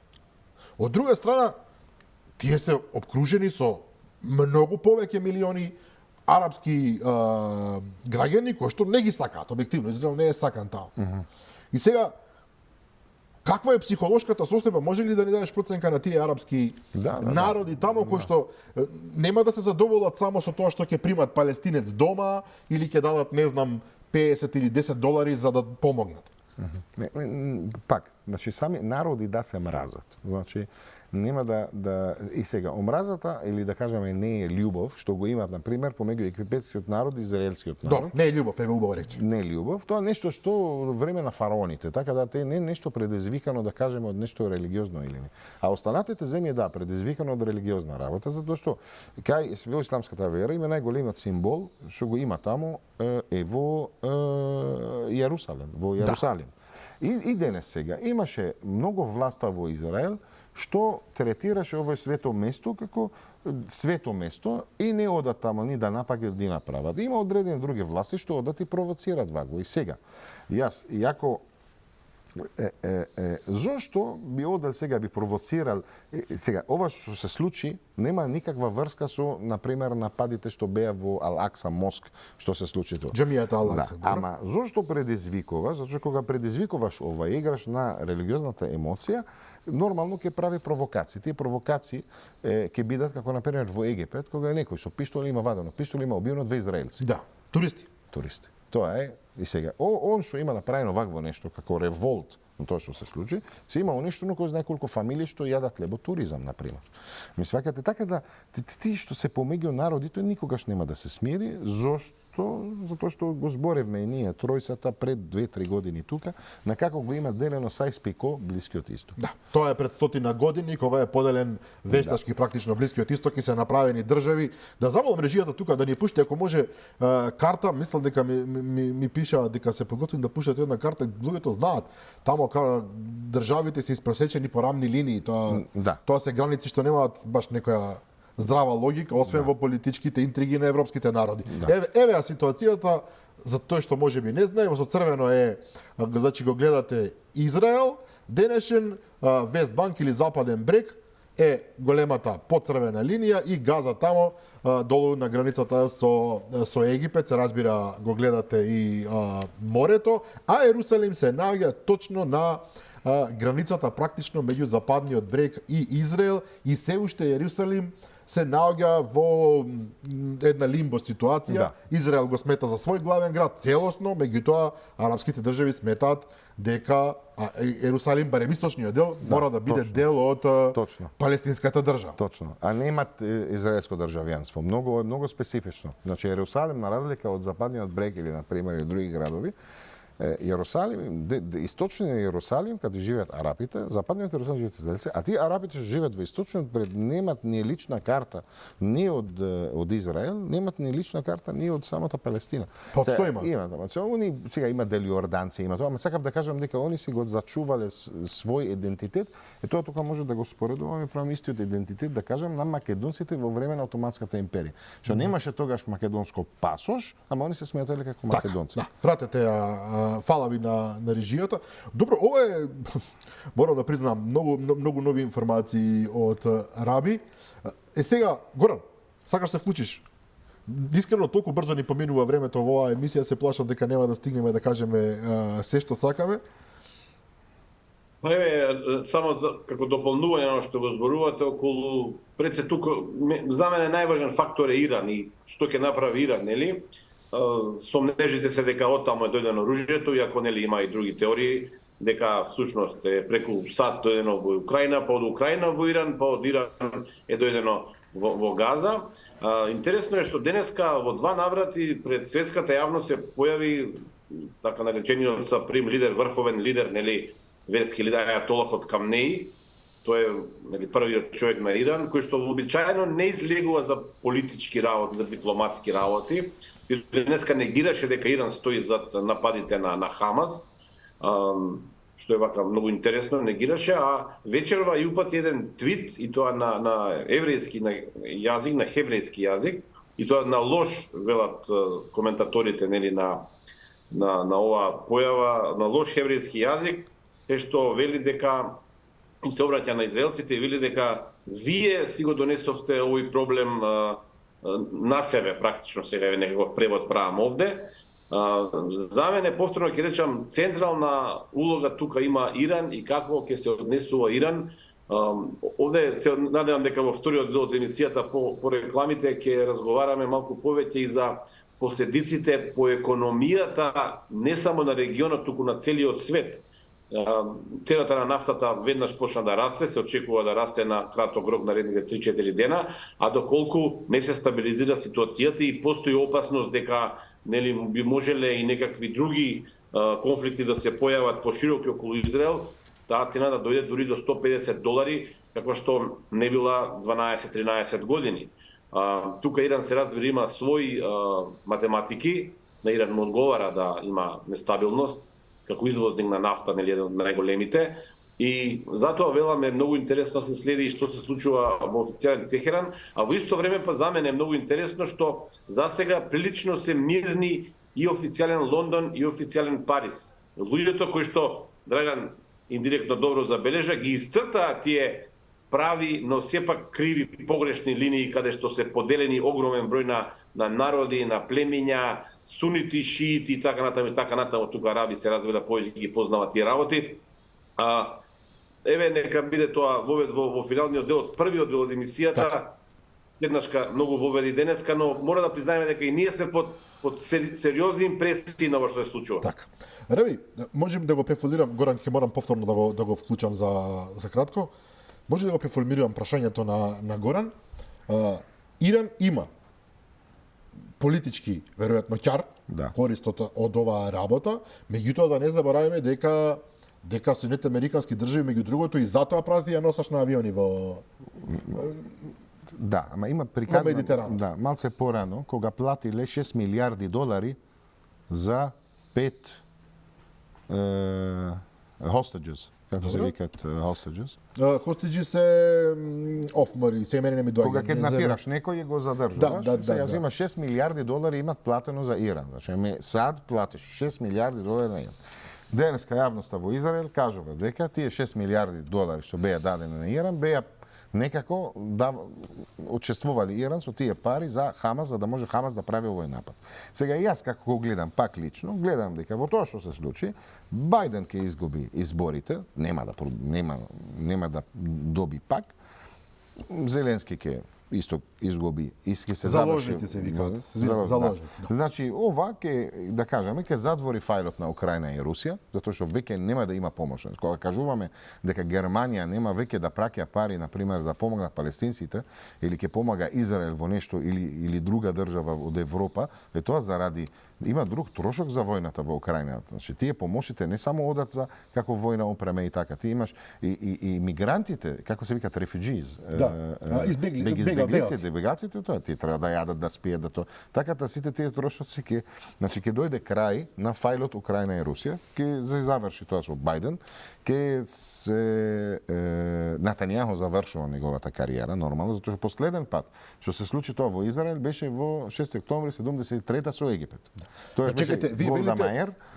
Од друга страна, тие се обкружени со многу повеќе милиони арапски граѓани кои што не ги сакаат, објективно Израел не е сакан таму. И сега каква е психолошката состојба, може ли да ни дадеш проценка на тие арапски народи таму кои што нема да се задоволат само со тоа што ќе примат палестинец дома или ќе дадат, не знам, 50 или 10 долари за да помогнат? Пак, значи сами народи да се мразат. Значи нема да и сега омразата или да кажеме не е љубов што го имаат на пример помеѓу египетскиот народ и израелскиот народ. Не е љубов, еве убаво рече. Не е љубов, тоа е нешто што време на фараоните, така да те не е нешто предизвикано да кажеме од нешто религиозно или не. А останатите земји да предизвикано од религиозна работа, затоа што кај во исламската вера има најголемиот символ што го има таму е во Јерусалим, И денес сега имаше многу власта во Израел што третираше овој свето место како свето место и не одат тамо ни да напаѓаат ни направат. Има одредени други власти што одат и провоцират ваго. И сега, јас, иако зошто би одел сега би провоцирал сега ова што се случи нема никаква врска со на пример нападите што беа во Ал-Акса моск што се случи тоа. Џамијата Ал-Акса. Да, ама зошто предизвикува? Затоа кога предизвикуваш ова играш на религиозната емоција, нормално ќе прави провокации. Тие провокации ќе бидат како на пример во Египет кога е некој со пиштол има вадено, пиштол има убиено 2 израелци. Да, туристи. Тоа е и сега. Он што има направено вакво нешто како револт на тоа што се случи, се има уништено кој знае колку фамилии што јадат лебо туризам на пример. Ми сваќате така да ти што се помеѓу народите никогаш нема да се смири, зошто? Затоа што го зборевме и ние тројцата пред 2-3 години тука, на како го има делено Сајспико Блискиот исток. Да, тоа е пред 100 години кога е поделен вештачки практично Блискиот исток и се направени држави. Да замолам режијата тука да ни пушти ако може карта, мислам дека ми пишаа дека се подготвени да пуштат една карта, луѓето знаат. Тамо државите се испресечени по рамни линии, тоа се граници што немаат баш некоја здрава логика, освен во политичките интриги на европските народи. Еве ситуацијата за тој што можеби не знае, во со црвено е, значи го гледате Израел, денешен Вестбанк или Западен брег е големата поцрвена линија и Газа тамо долу на границата со Египет, се разбира го гледате и морето, а Ерусалим се наоѓа точно на границата практично меѓу Западниот брег и Израел и се уште Ерусалим се наоѓа во една лимбо ситуација. Да. Израел го смета за свој главен град целосно, меѓутоа арапските држави сметаат дека Ерусалим, барем источниот дел, мора да биде дел од палестинската држава. Точно. А немат израелско државјанство. Многу специфично. Значи Ерусалим на разлика од Западниот брег или на пример и други градови, Јерусалим, источниот Јерусалим, каде живеат арапите, западниот Јерусалим живеат израелци, а тие арапите што живеат во источниот бред немат ни лична карта ни од Израел, немат ни лична карта ни од самата Палестина. Па што има? Они сега има дели Јорданци, има тоа, ама сакав да кажам дека они си го зачувале свој идентитет, и тоа тука може да го споредуваме правим истиот идентитет, да кажам, на македонците во време на Отоманската империја. Што немаше тогаш македонско пасош, ама они се сметале како македонци. Да, пратете фала ви на режијата. Добро, ова е, морам да признам, многу нови информации од Раби. Сега, Горан, сакаш се вклучиш? Искрено, толку брзо ни поминува времето во оваа емисија, се плашам дека нема да стигнеме да кажеме се што сакаме. Еве, само како дополнување на што го зборувате околу, пред се тука, за мене најважен фактор е Иран и што ќе направи Иран, нели? сомнежите се дека оттаму е дојдено оружјето, иако нели има и други теории дека всушност е преку САД дојдено во Украина, па од Украина во Иран, па од Иран е дојдено во Газа. Интересно е што денеска во два наврати пред светската јавност се појави така наречениот Саприм лидер, врховен лидер, нели верски лидер Ајатолахот Камнеи. Тој е нели првиот човек на Иран кој што вообичаено не излегува за политички работи, за дипломатски работи. Денеска негираше дека Иран стои зад нападите на Хамас, што е вака многу интересно, негираше, а вечерва и упати еден твит, и тоа на еврејски на јазик, на хеврејски јазик, и тоа на лош, велат коментаторите нели на оваа појава, на лош хеврејски јазик, е што вели дека им се обраќа на израелците и вели дека вие си го донесовте овој проблем на себе, практично сега е некаков превод правам овде. За мене, повторно ќе речам, централна улога тука има Иран и како ќе се однесува Иран. Овде се надевам дека во вториот дел од емисијата по рекламите ќе разговараме малку повеќе и за последиците по економијата не само на регионот, туку на целиот свет. Цената на нафтата веднаш почна да расте, се очекува да расте на краток рок, наредните 3-4 дена, а доколку не се стабилизира ситуацијата и постои опасност дека нели би можеле и некакви други конфликти да се појават пошироки околу Израел, таа цена да дојде дури до $150, каква што не била 12-13 години. Тука Иран се разбира има своји математики, на Иран му одговара да има нестабилност, како извозник на нафта, нели еден од најголемите, и затоа веламе многу интересно се следи што се случува во официјален Техеран, а во исто време па за мене е многу интересно што засега прилично се мирни и официјален Лондон и официјален Париз. Луѓето кои што Драган индиректно добро забележа ги исцртаа тие прави, но сепак криви погрешни линии каде што се поделени огромен број на народи, на племиња, сунити, шиити и така натаму, тука араби се разбира повеќе ги познаваат тие работи. Еве нека биде тоа вовед во финалниот дел од првиот дел од емисијата. Еднашка многу воведи денеска, но мора да признаеме дека и ние сме под сериозни импресии на ова што се случува. Така. Раби, можем да го префолирам, Горан, ќе морам повторно да го вклучам за кратко. Може да го преформирам прашањето на Горан. Иран има политички, веројатно, ќар, корист од оваа работа, меѓутоа да не забораваме дека Соединетите американски држави меѓу другото и затоа пратија носач на авиони во Да, ама има приказано, да, малце порано, кога платиле $6 милиарди за 5 hostages. Како се викаат hostages? Hostages се офмари, се мене не ми доаѓа. Кога ќе напираш некој го задржуваш, сега има $6 милиарди имат платено за Иран. Значи, САД платиш $6 милиарди на Иран. Денеска јавноста во Израел кажува дека тие $6 милиарди што беа дадени на Иран, беа некако учествували Иран со тие пари за Хамас, за да може Хамас да прави овој напад. Сега и јас како го гледам пак лично, гледам дека во тоа што се случи, Бајден ќе изгуби изборите, нема да доби пак. Зеленски ќе исто изгуби и ќе се заврши. Заложници се викаат. Заложници. Значи, ова ќе, да кажеме, ќе задвори фајлот на Украина и Русија, затоа што веќе нема да има помош. Кога кажуваме дека Германија нема веќе да праќа пари, на пример, да помогнат палестинците, или ќе помага Израел во нешто или друга држава од Европа, е тоа заради има друг трошок за војната во Украина. Значи, тие помошите не само одат за како војна опрема и така, ти имаш и мигрантите, како се викаат refugees. Бегаците, тоа ти треба да јадат, да спијат, да тоа. Така сите тие трошоци ќе дојде крај на фајлот Украина и Русија, ќе се заврши тоа со Бајден, ќе се Натањаху завршува неговата кариера нормално, затоа што последен пат што се случи тоа во Израел беше во 6 октомври 73 со Египет. Тоа беше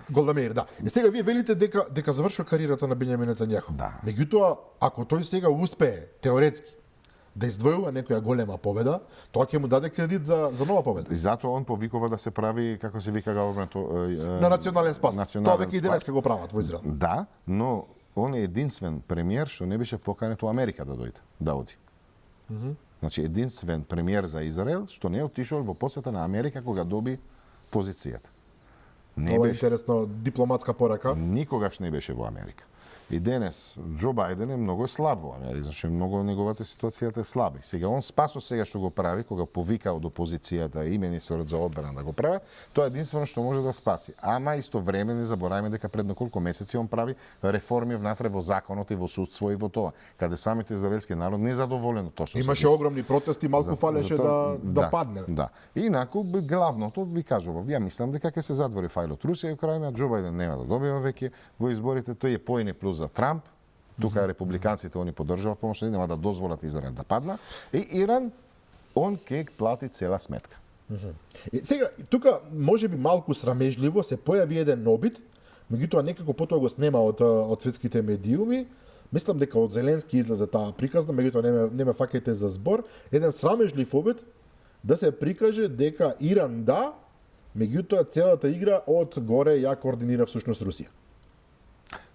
Голда Мајер, да. И сега вие велите дека завршува кариерата на Бенјамин Нетањаху. Да. Меѓутоа, ако тој сега успее теоретски да издвојува некоја голема победа, тоа ќе му даде кредит за нова победа. И затоа он повикува да се прави, како се вика на национален спас. Тоа веќе и денеска го прават во Израел. Да, но он е единствен премиер што не беше поканет во Америка да дојде, да оди. Значи единствен премиер за Израел што не е отишол во посета на Америка кога доби позицијата. Не Ова е беше, интересна дипломатска порака. никогаш не беше во Америка. И денес Џо Бајден е многу слаб во Америка, значи многу неговата ситуацијата е слаба. И сега он спасо сега што го прави, кога повика од опозицијата и министерот за одбрана да го прави, тоа е единствено што може да спаси. Ама исто време не забораваме дека пред неколку месеци он прави реформи внатре во законот и во судство и во тоа, каде самите израелски народ не задоволен од тоа што Имаше огромни протести, малку фалеше да падне. Да. Инаку главното ви кажував, ја мислам дека ќе се затвори фајлот Русија и Украина, Џо Бајден нема да добива веќе во изборите, тој е поине плюс за Трамп. Тука републиканците они поддржуваат помошно, нема да дозволат Израел да падна. И Иран, он ќе плати цела сметка. И сега, тука може би малку срамежливо се појави еден обид, меѓутоа некако потоа го снема од светските медиуми. Мислам дека од Зеленски излезе таа приказна, меѓутоа не ме фаќајте за збор, еден срамежлив обид да се прикаже дека Иран да, меѓутоа целата игра од горе ја координира всушност Русија.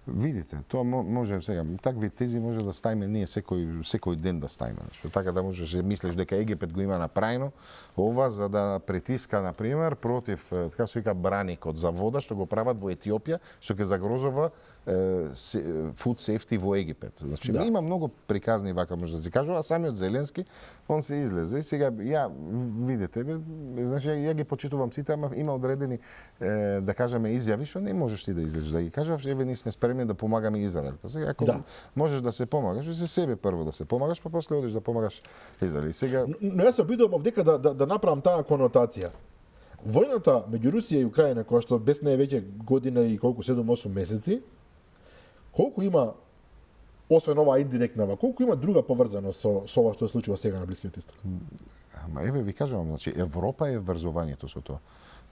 Видите, тоа може сега, такви тези може да ставиме ние секој ден да ставиме нешто. Така да можеш да мислиш дека Египет го има направено ова за да притиска на пример против така се вика браникот за вода што го прават во Етиопија, што ќе загрозува food safety во Египет. Значи Да. има многу приказни вака може да се кажува, а самиот Зеленски он се излезе и сега ја видите, значи ја ги почитувам сите, ама има одредени да кажеме изјави што не можеш ти да излезеш да ги кажеш, еве ние сме спремни да помагаме Израел. Па сега ако можеш да се помагаш, за себе прво да се помагаш, па после одиш да помагаш Израел. И сега Но јас се обидувам овдека да направам таа конотација. Војната меѓу Русија и Украина, која што без не е веќе година и колку 7-8 месеци, колку има освен оваа индиректнава, колку има друга поврзаност со ова што се случува сега на Блискиот исток? ама еве ви кажувам, значи Европа е врзувањето со тоа.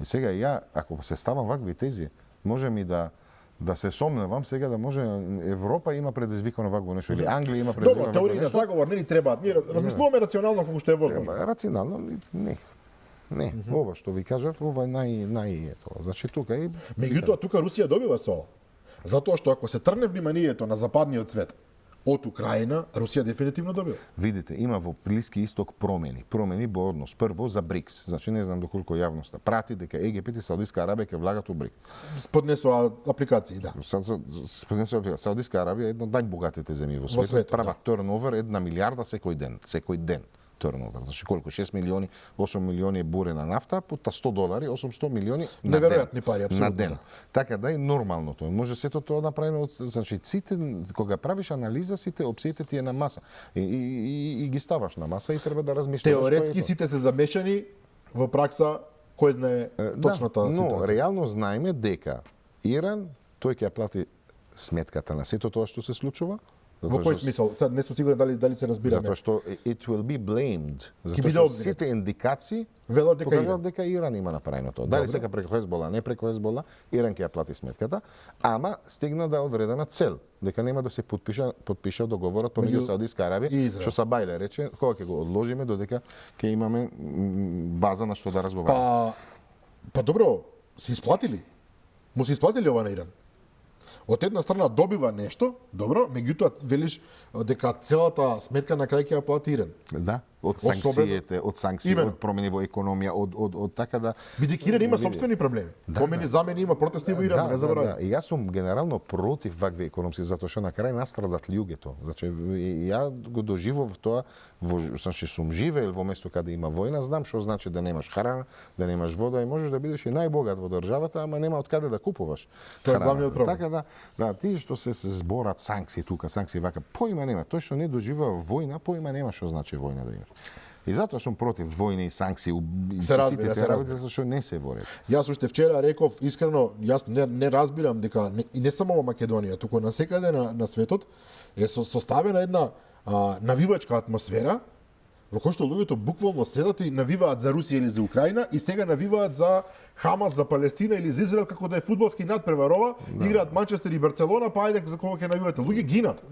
И сега ја ако се ставам вакви тези, можем и да се сомневам сега да може Европа има предизвикано вакво нешто или Англија има предизвикано Добро, теории на заговор не ни требаат. Ние размислуваме рационално колку што е возможно. Рационално не. Не, ова што ви кажав, ова е нај тоа. Значи тука е Меѓутоа тука Русија добива со ова. Затоа што ако се трне вниманието на западниот свет од Украина, Русија дефинитивно добива. Видите, има во Блиски исток промени во однос. Прво за БРИКС. Значи не знам доколку јавноста прати дека Египет и Саудиска Арабија ќе влагат у БРИКС. Поднесоа апликации, да. Саудиска Арабија е една од најбогатите земји во светот. светот, Прават турновер 1 милиарда секој ден. Турновер. Значи колку 6 милиони, 8 милиони е бурена нафта, пута $100, 800 милиони на ден. Неверојатни пари, апсолутно. На ден. Така да е нормално тоа. Може сето тоа направено од значи сите кога правиш анализа сите опциите ти е на маса. И ги ставаш на маса и треба да размислуваш. Теоретски сите се замешани, во пракса кој знае точната но ситуација. реално знаеме дека Иран тој ќе ја плати сметката на сето тоа што се случува. Во кој смисол? Сега не сум сигурен дали се разбираме. Затоа што it will be blamed. Ќе биде Затоа што обвинет. сите индикации Велат дека покажуваат дека Иран има направено тоа. Дали Добро. сега преку Хезбола, не преку Хезбола, Иран ќе ја плати сметката, ама стигна да одредена цел, дека нема да се подпиша договорот помеѓу Меѓу Саудиска Арабија, и Израел. што Сабајле рече, кога ќе го одложиме додека ќе имаме база на што да разговараме. Па добро, се исплатили? Му се исплатили ова на Иран? Од една страна добива нешто, добро, меѓутоа велиш дека целата сметка на крај ќе ја плати Иран. Да, од Особено- санкции, Именно. од промени во економија, од така да Бидејќи Иран има собствени проблеми. Помени замени има протести во Иран, не заборавај. И јас сум генерално против вакви економски, затоа што на крај настрадат луѓето. Значи ја го доживов тоа, значи сум живеел во место каде има војна, знам што значи да немаш храна, да немаш вода и можеш да бидеш и најбогат во државата, ама нема од каде да купуваш. Тоа е храна. главниот проблем. Така да, тие што се зборат санкции тука, санкции вака, поима нема. Тој што не доживува војна, поима нема што значи војна да имаш. И затоа сум против војни и санкции и Се разбира, сите се тие работи, разбира. затоа што не се во ред. Јас уште вчера реков, искрено, јас не разбирам дека, и не само во Македонија, туку на секаде на светот, е составена една навивачка атмосфера, во кој што луѓето буквално седат и навиваат за Русија или за Украина и сега навиваат за Хамас, за Палестина или за Израел како да е фудбалски надпреварова, играат Манчестер и Барселона, па ајде за кого ќе навивате. Луѓе гинат.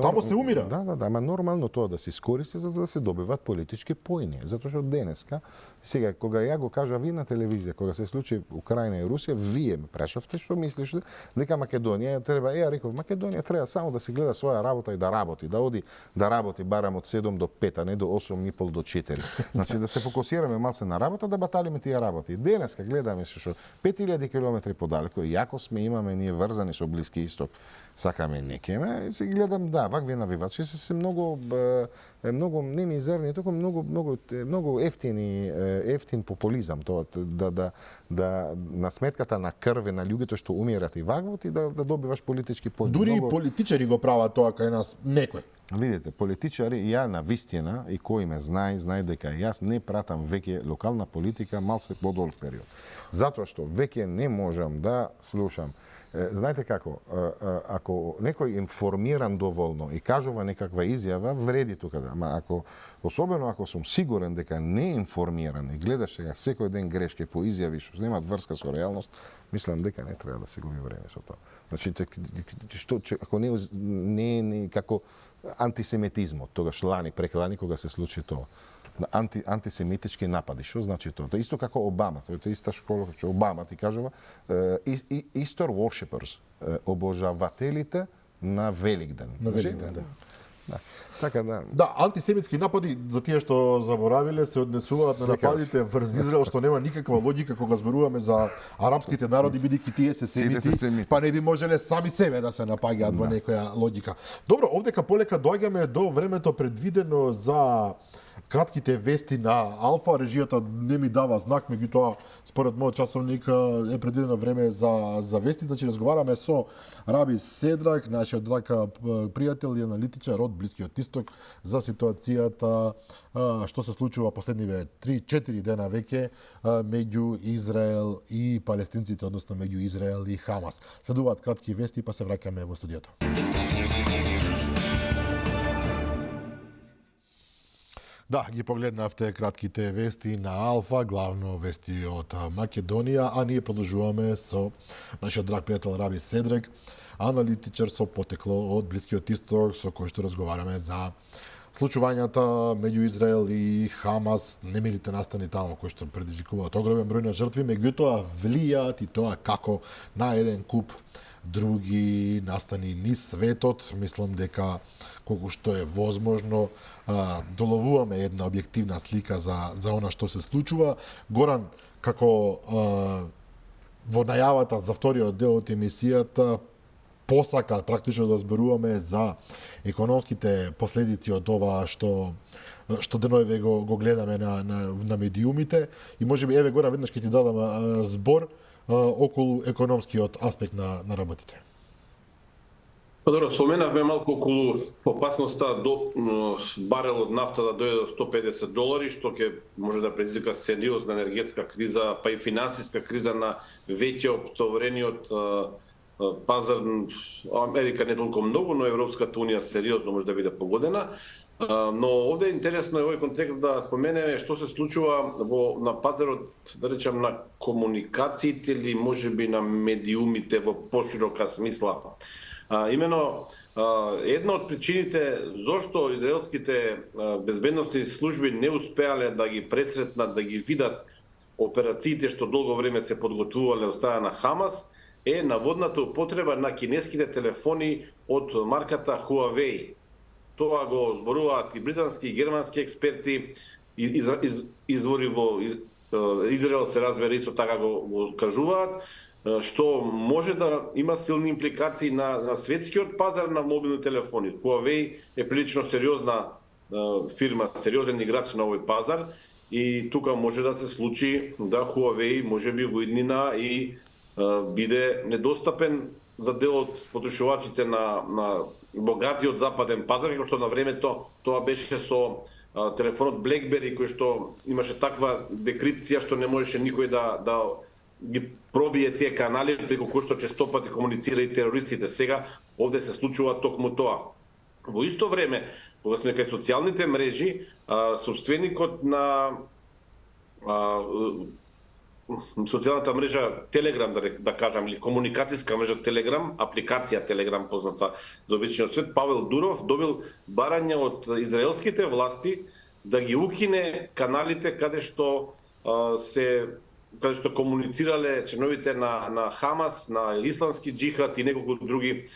Тамо се умира. Да, ама нормално тоа да се искористи за да се добиваат политички поени. Затоа што денеска, сега кога ја го кажа ви на телевизија, кога се случи Украина и Русија, вие ме прашавте што мислиш дека Македонија треба, ја реков Македонија треба само да се гледа своја работа и да работи, да оди да работи барам од 7 до 5, а не до 8 8,5 до 4. Значи да се фокусираме малце на работа, да баталиме тие работи. Денеска гледаме што 5000 километри подалеку, иако имаме ние врзани со Блиски Исток, сакаме некеме, си гледам вакви навивачи се многу не мизерни, туку многу ефтин популизам тоа да на сметката на крв на луѓето што умират и ваквот и да добиваш политички поен. Дури и политичари го прават тоа кај нас некој. Видите, политичари, ја на вистина и кој ме знае дека јас не пратам веќе локална политика малце подолг период. Затоа што веќе не можам да слушам. Знаете како, ако некој информиран доволно и кажува некаква изјава, вреди тука да. Ама особено ако сум сигурен дека не информиран и гледаш сега секој ден грешки по изјави што немаат врска со реалност, мислам дека не треба да се губи време со тоа. Значи, ако не како антисемитизмот, тогаш преклани кога се случи тоа. Антисемитички напади. Што значи тоа? Тоа исто како Обама. Тоа е иста школа што Обама ти кажува Easter worshippers, обожавателите на Великден. На Великден, да. Така да. Да, антисемитски напади за тие што заборавиле се однесуваат на нападите врз Израел, што нема никаква логика кога зборуваме за арапските народи, бидејќи тие се семити, па не би можеле сами себе да се напаѓаат во некоја логика. Добро, овдека полека доаѓаме до времето предвидено за кратките вести на Алфа. Режијата не ми дава знак, меѓутоа според мојот часовник е предвидено време за вести. Значи разговараме со Раби Седрак, нашиот драг пријател и аналитичар од Блискиот Исток за ситуацијата што се случува последниве 3-4 дена веќе меѓу Израел и палестинците, односно меѓу Израел и Хамас. Следуваат кратки вести, па се враќаме во студиото. Да, ги погледнавте кратките вести на Алфа, главно вести од Македонија, а ние продолжуваме со нашиот драг пријател Раби Седрак, аналитичар со потекло од Блискиот Исток, со кој што разговараме за случувањата меѓу Израел и Хамас, немирите настани таму кои што предизвикуваат огромен број на жртви, меѓутоа влијаат и тоа како на еден куп други настани низ светот. Мислам дека колку што е возможно доловуваме една објективна слика за она што се случува. Горан, како во најавата за вториот дел од емисијата, посака практично да зборуваме за економските последици од ова што деноеве го гледаме на медиумите и можеби еве Горан веднаш ќе ти дадам збор околу економскиот аспект на работите. Добро, споменавме малку околу опасноста до барел од нафта да дојде до $150, што ќе може да предизвика сериозна енергетска криза, па и финансиска криза на веќе оптоврениот пазар. Америка не толку многу, но Европската унија сериозно може да биде погодена. Но овде е интересно е овој контекст да споменеме што се случува на пазарот, да речем, на комуникациите или можеби на медиумите во поширока смисла. Имено, една од причините зошто израелските безбедностни служби не успеале да ги пресретнат, да ги видат операциите што долго време се подготвувале од страна на Хамас, е наводната употреба на кинеските телефони од марката Huawei. Тоа го зборуваат и британски и германски експерти, извори во Израел се разбира исто така го кажуваат, што може да има силни импликации на светскиот пазар на мобилни телефони. Huawei е прилично сериозна фирма, сериозен играч на овој пазар и тука може да се случи да Huawei можеби во иднина и биде недостапен за дел од потрошувачите на богатиот западен пазар, како што на времето тоа беше со телефонот BlackBerry, кој што имаше таква декрипција што не можеше никој да ги пробие тие канали преку кои што честопати комуницира и терористите. Сега овде се случува токму тоа. Во исто време, кога сме кај социјалните мрежи, собственикот на социјалната мрежа Телеграм, да кажам, или комуникацијска мрежа Телеграм, апликација Телеграм позната за обичниот свет, Павел Дуров добил барање од израелските власти да ги укине каналите каде што се каде што комуницирале членовите на Хамас, на исламски джихад и неколку други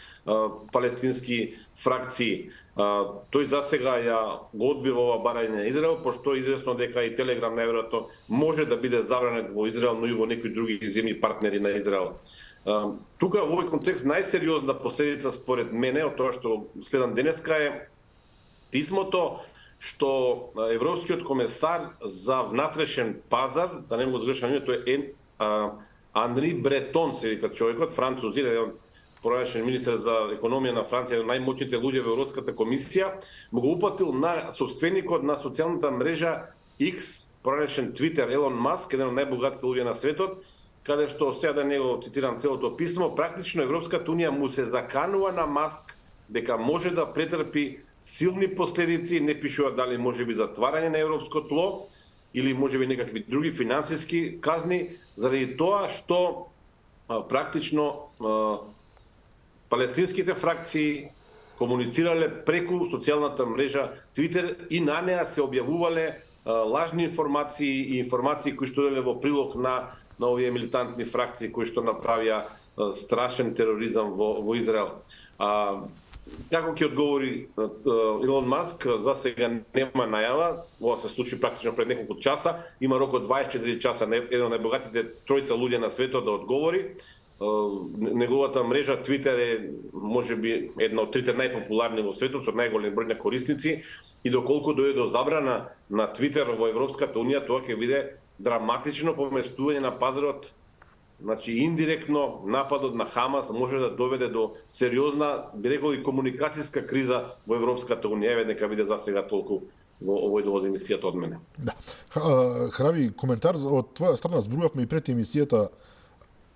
палестински фракции. Тој засега ја го одбива ова барање на Израел, пошто е известно дека и Телеграм најверојатно може да биде забранет во Израел, но и во некои други земји партнери на Израел. Тука во овој контекст најсериозна последица според мене од тоа што следам денеска е писмото што Европскиот комесар за внатрешен пазар, да не го сгрешам името, е Анри Бретон, се вика човекот, француз, еден поранешен министер за економија на Франција, еден најмоćните луѓе во Европската комисија, му го упатил на собственикот на социјалната мрежа X, поранешен Твитер, Елон Маск, еден од најбогатите луѓе на светот, каде што, сега да не го цитирам целото писмо, практично Европската унија му се заканува на Маск дека може да претрпи силни последици, не пишува дали можеби затварање на европско тло или можеби некакви други финансиски казни, заради тоа што практично палестинските фракции комуницирале преку социјалната мрежа Twitter и на неа се објавувале лажни информации и информации кои што деле во прилог на овие милитантни фракции кои што направија страшен тероризам во Израел. Како ќе одговори Илон Маск, за сега нема најава, ова се случи практично пред неколку часа, има рок од 24 часа, еден од најбогатите тројца луѓе на светот да одговори. Неговата мрежа Twitter е можеби една од трите најпопуларни во светот со најголем број на корисници и доколку дојде до забрана на Twitter во Европската унија, тоа ќе биде драматично поместување на пазарот. Значи, индиректно нападот на Хамас може да доведе до сериозна, би рекол, и комуникацијска криза во Европската унија. Еве, нека биде за сега толку во овој дел од емисијата од мене. Да. Храби, коментар од твоја страна, зборувавме и пред емисијата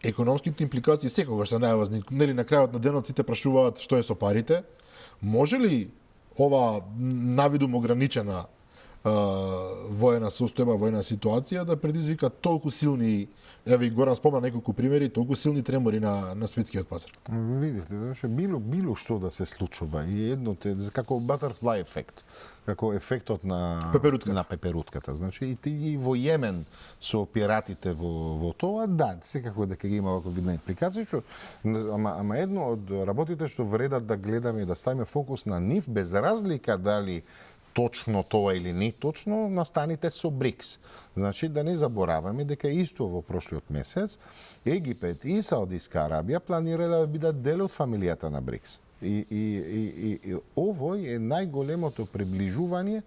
економските импликации секогаш се најважни. Нели на крајот на денот сите прашуваат што е со парите. Може ли ова навидум ограничена воена состојба, воена ситуација да предизвика толку силни, еве и Горан спомна неколку примери, толку силни тремори на светскиот пазар? Видите, било што да се случува и едното како butterfly ефект, како ефектот на пеперутката. Значи и во Јемен со пиратите во тоа, да, секако дека ги има ваква видна импликација, што ама едно од работите што вредат да гледаме и да ставиме фокус на нив без разлика дали точно тоа или не точно, настаните со БРИКС. Значи, да не забораваме дека исто во прошлиот месец Египет и Саудиска Арабија планирале да бидат дел од фамилијата на БРИКС. И овој е најголемото приближување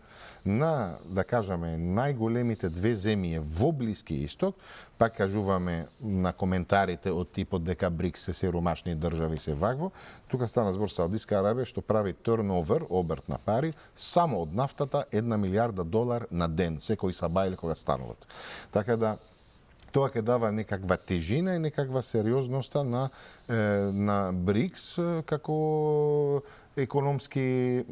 на, да кажеме, најголемите две земји во Блиски Исток, пак кажуваме на коментарите од типот дека БРИКС се сиромашни држави се вакво. Тука стана збор Саудиска Арабија што прави turnover, обрт на пари, само од нафтата $1 милиарда на ден, секој сабајле кога стануват. Така да тоа ќе дава некаква тежина и некаква сериозноста на БРИКС како економски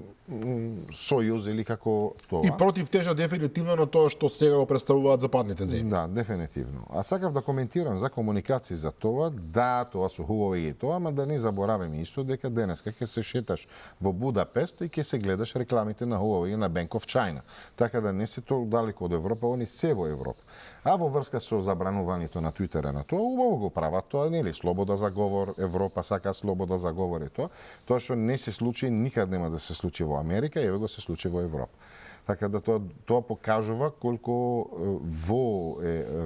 сојуз или како тоа. И против тежа дефинитивно на тоа што сега го представуваат западните земји. Да, дефинитивно. А сакав да коментирам за комуникација за тоа, да, тоа со Huawei и тоа, ама да не забораваме исто дека денеска ќе се шеташ во Будапест и ќе се гледаш рекламите на Huawei на Bank of China. Така да не се толку далеко од Европа, они се во Европа. А во врска со забранувањето на Твитера на тоа, убаво го прават тоа, нели, слобода за говор, Европа сака слобода за говор и тоа. Тоа што не се случи, никад нема да се случи во Америка, еве го се случи во Европа. Така да тоа покажува колку во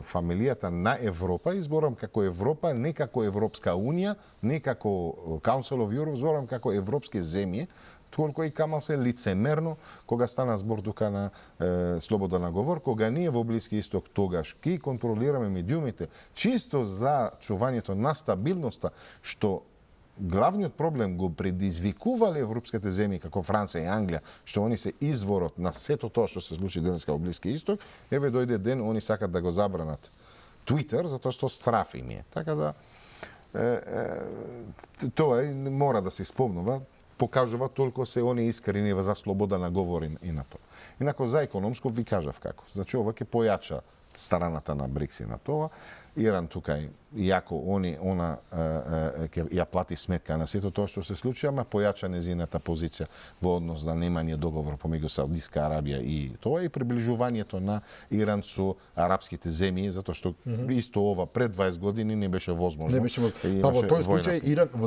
фамилијата на Европа, изборам како Европа, не како Европска унија, не како Council of Europe, зборам како европски земји, колку и камал се лицемерно кога стана збор тука на слобода на говор, кога ние во Блиски Исток тогаш ги контролираме медиумите, чисто за чувањето на стабилноста, што главниот проблем го предизвикувале европските земји како Франција и Англија, што они се изворот на сето тоа што се случи денеска во Блиски Исток, еве дојде ден они сакат да го забранат Твитер затоа што страф им е. Така да тоа мора да се спомнува, покажува толку се они искрени за слобода на говор и на тоа. Инако за економско ви кажав како. Значи ова ќе појача страната на БРИКС и на тоа. Иран тука, иако она ќе ја плати сметка на сето тоа што се случи, ама појача незината позиција во однос на немање договор помеѓу Саудиска Арабија и тоа и приближувањето на Иран со арапските земји, затоа што исто ова пред 20 години не беше возможно. Не беше возможно. Па во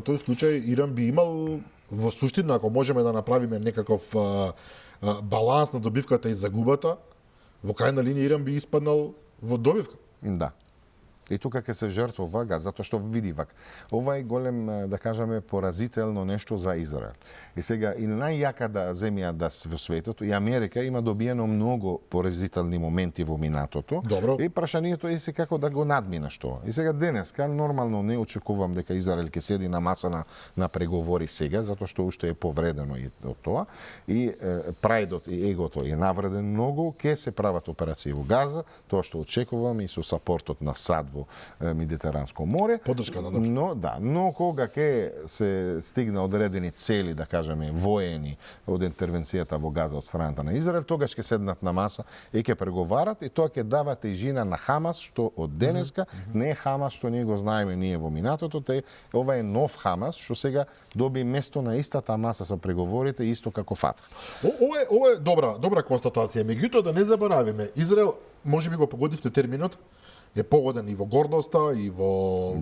тој случај Иран би имал во суштина, ако можеме да направиме некаков баланс на добивката и загубата, во крајна линија Иран би испаднал во добивка. Да. И тука ќе се жртвува газ, затоа што види вак. Ова е голем, да кажеме, поразително нешто за Израел. И сега, и најјаката земја во светот, и Америка има добиено многу поразителни моменти во минатото. Добро. И прашањето е се како да го надминаш тоа. И сега денеска, нормално не очекувам дека Израел ќе седи на маса на преговори сега, затоа што уште е повредено и од тоа. И прајдот и егото е навреден многу, ќе се прават операции во Газа, тоа што очекувам и со сапортот на САД во Медитеранско море. Поддршка да но кога ќе се стигне одредени цели, да кажеме, воени од интервенцијата во Газа од страната на Израел, тогаш ќе седнат на маса и ќе преговарат и тоа ќе дава тежина на Хамас, што од денеска не е Хамас што ние го знаеме ние во минатото, ова е нов Хамас што сега доби место на истата маса со преговорите исто како Фатх. Ова е добра констатација. Меѓутоа да не заборавиме, Израел можеби го погодивте терминот, е погоден и во гордоста и во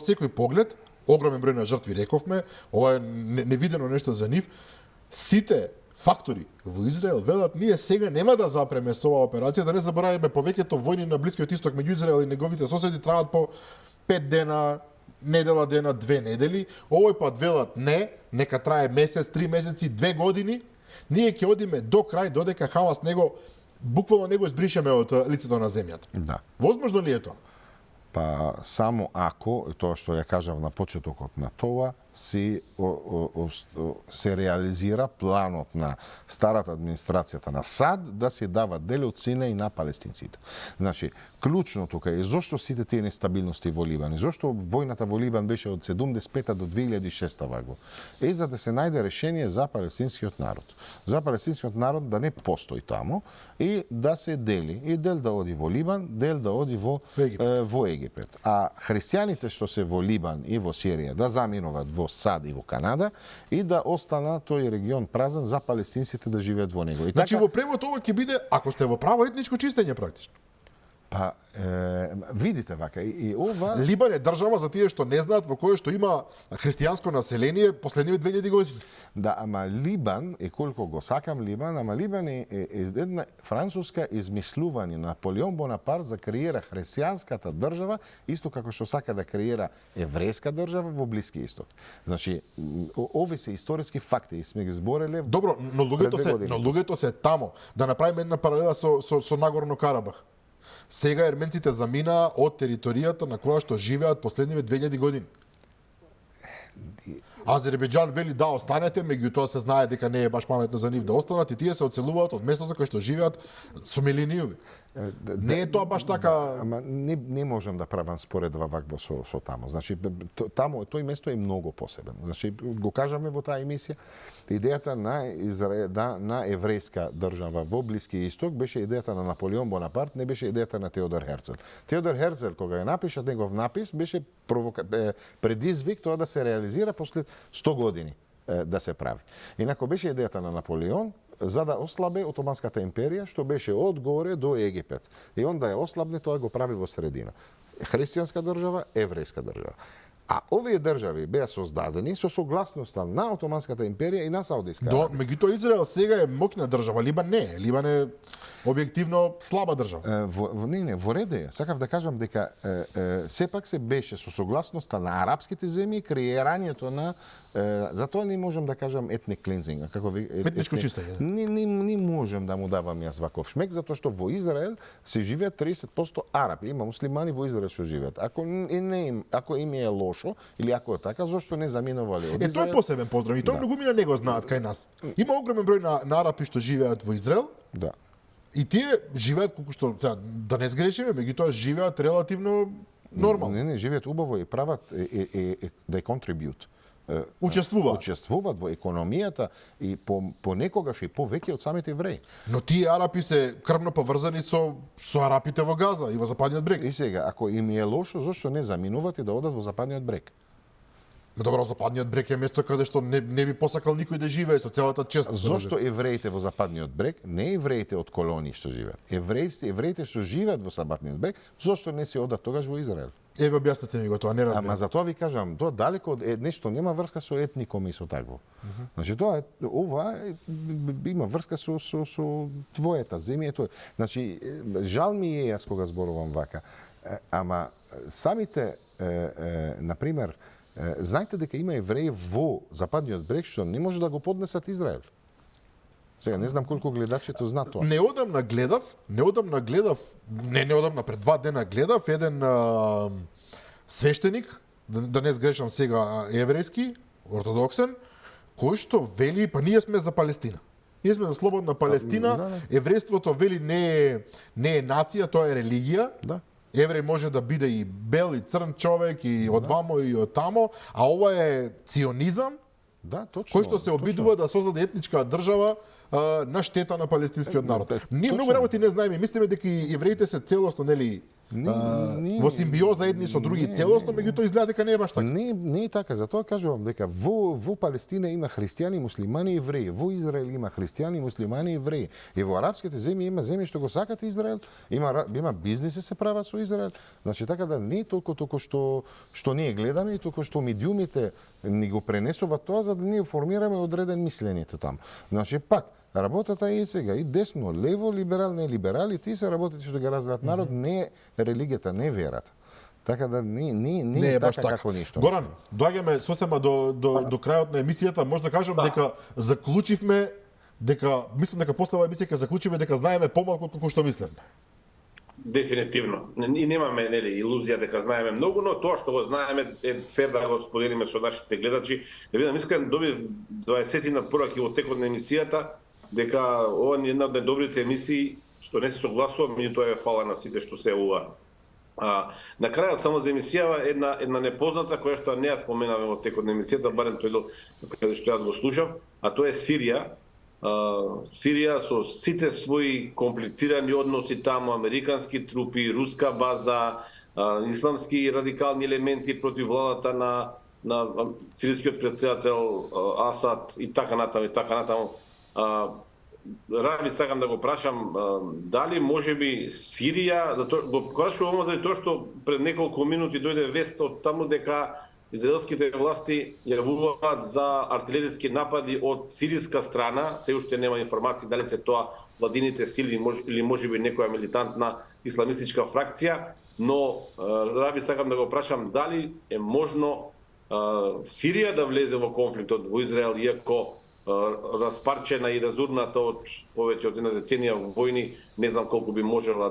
секој поглед, огромен број на жртви рековме, ова е невидено нешто за нив. Сите фактори во Израел велат ние сега нема да запреме со оваа операција, да не заборавиме повеќето војни на Блискиот исток меѓу Израел и неговите соседи траат по 5 дена, недела дена, 2 недели. Овој пат велат не, нека трае месец, 3 месеци, 2 години. Ние ќе одиме до крај додека Хамас буквално не го избришеме од лицето на земјата. Да. Возможно ли е тоа? Па само ако, тоа што ја кажав на почетокот на тоа, се реализира планот на старата администрацијата на САД да се дава дел од Сина и на палестинците. Значи, клучно тука е зошто сите тие нестабилности во Либан и зошто војната во Либан беше од 75 до 2006 ваго. За да се најде решение за палестинскиот народ. За палестинскиот народ да не постои тамо и да се дели. И дел да оди во Либан, дел да оди во Египет. А христијаните што се во Либан и во Сирија да заминуваат во САД и во Канада и да остана тој регион празен за палестинците да живеат во него. И значи во превод ова ќе биде, ако сте во право етничко чистење практично. Па, видите вака, и ова... Либан е држава за тие што не знаат во која што има христијанско население последниве 2000 години. Да, ама Либан, и колку го сакам Либан, ама Либан е една француска измислување. Наполеон Бонапарт за креира христијанската држава, исто како што сака да креира еврејска држава во Блиски исток. Значи, ови се историски факти и сме ги збореле. Добро, но луѓето се тамо. Да направиме една паралела со Нагорно Карабах. Сега ерменците заминаа од територијата на која што живеат последниве 2000 години. Азербејџан вели да останете, меѓутоа се знае дека не е баш паметно за нив да останат и тие се оцелуваат од местото кај што живеат со милениуми. Не е тоа баш така... Ама не можам да правам споредба вакво со тамо. Значи, тамо, тој место е многу посебен. Значи, го кажаме во таа емисија, идејата на еврејска држава во Блиски исток беше идејата на Наполеон Бонапарт, не беше идејата на Теодор Херцел. Теодор Херцел, кога ја напиша негов напис, беше предизвик тоа да се реализира после 100 години да се прави. Инако беше идејата на Наполеон, за да ослабе Отоманската империја, што беше од горе до Египет. И онда ја ослабне, тоа го прави во средина. Христијанска држава, еврејска држава. А овие држави беа создадени со согласноста на Отоманската империја и на Саудиска Арабија. Меѓутоа Израел сега е моќна држава, Либан не е. Либан е објективно слаба држава. Во ред е. Сакав да кажам дека сепак се беше со согласноста на арапските земји креирањето на затоа не можам да кажам етник клинзинг, како етничко чистење. Не можам да му давам јас ваков шмек, затоа што во Израел се живеат 30% арапи. Има муслимани во Израел што живеат. Ако им е лошо или ако е така, зошто не заминувале од Израел? Тоа е посебен поздрав и тоа многумина не го знаат кај нас. Има огромен број на арапи што живеат во Израел. Да. И тие живеат колку што да не сгрешиме, меѓутоа живеат релативно нормално. Не, живеат убаво и прават да contribute. учествуваат во економијата и понекогаш и повеќе од самите евреи. Но тие арапи се крвно поврзани со арапите во Газа и во Западниот брег. И сега, ако им е лошо, зошто не заминуваат и да одат во Западниот брег? Но добро, Западниот брег е место каде што не би посакал никој да живее со целата чест. Зошто евреите во Западниот брег, не евреите од колонии што живеат, евреите што живеат во Западниот брег, зошто не се одат тогаш во Израел? Еве објаснете ми го тоа, не разбирам. Ама затоа ви кажам, тоа далеко од нешто нема врска со етником и со такво. Значи тоа ова има врска со твојата земја, тоа. Значи жал ми е јас кога зборувам вака. Ама самите на пример, знаете дека има евреи во Западниот брег што не може да го поднесат Израел. Сега не знам колку гледачите знаат тоа. Неодамна гледав, пред 2 дена гледав еден свештеник, да не сгрешам сега, еврејски, ортодоксен, кој што вели, па ние сме за Палестина. Ние сме за слободна Палестина, еврејството вели не е нација, тоа е религија. Да. Евреј може да биде и бел, и црн човек, и од вамо, и од тамо, а ова е ционизам, да, точно, кој што се обидува да создаде етничка држава на штета на палестинскиот народ. Ние многу работи не знаеме, мислиме дека евреите се целосно, нели, во симбиоза едни со други целосно, меѓутоа изгледа дека не е баш така. Не е така, затоа кажувам дека во Палестина има христијани, муслимани и евреи, во Израел има христијани, муслимани и евреи. И во арапските земји има земји што го сакат Израел, има бизниси се прават со Израел. Значи така да не е толку што ние гледаме и толку што медиумите ни го пренесуваат тоа за да ние формираме одреден мислените таму. Значи пак работата е сега и десно, лево, либерал, не либерал, и тие се работите што ги разделат народ, не е религијата, не е верата. Така да не е така како ништо. Горан, доаѓаме сосема до крајот на емисијата, може да кажам дека заклучивме, мислам дека после оваа емисија ќе заклучиме дека знаеме помалку колку што мислевме. Дефинитивно. И немаме илузија дека знаеме многу, но тоа што го знаеме е фер да го споделиме со нашите гледачи. Да видам, искрен добив 20 на пораки во текот на емисијата, дека ова е една од најдобрите емисии, што не се согласувам, меѓутоа е фала на сите што се ова. На крајот само за емисијава една непозната која што не ја споменавме во текот на емисијата, барем тој дел каде што јас го слушав, а тоа е Сирија. Сирија со сите своји комплицирани односи таму, американски трупи, руска база, исламски радикални елементи против владата на сирискиот претседател Асад и така натаму. Раби, сакам да го прашам дали можеби Сирија, го прашувам заради тоа што пред неколку минути дојде вест од таму дека израелските власти јавуваат за артилериски напади од сириска страна, се уште нема информации дали се тоа владините сили или можеби некоја милитантна исламистичка фракција, но Раби, сакам да го прашам дали е можно Сирија да влезе во конфликтот во Израел, иако распарчена и разурната од повеќе од една деценија војни, не знам колку би можела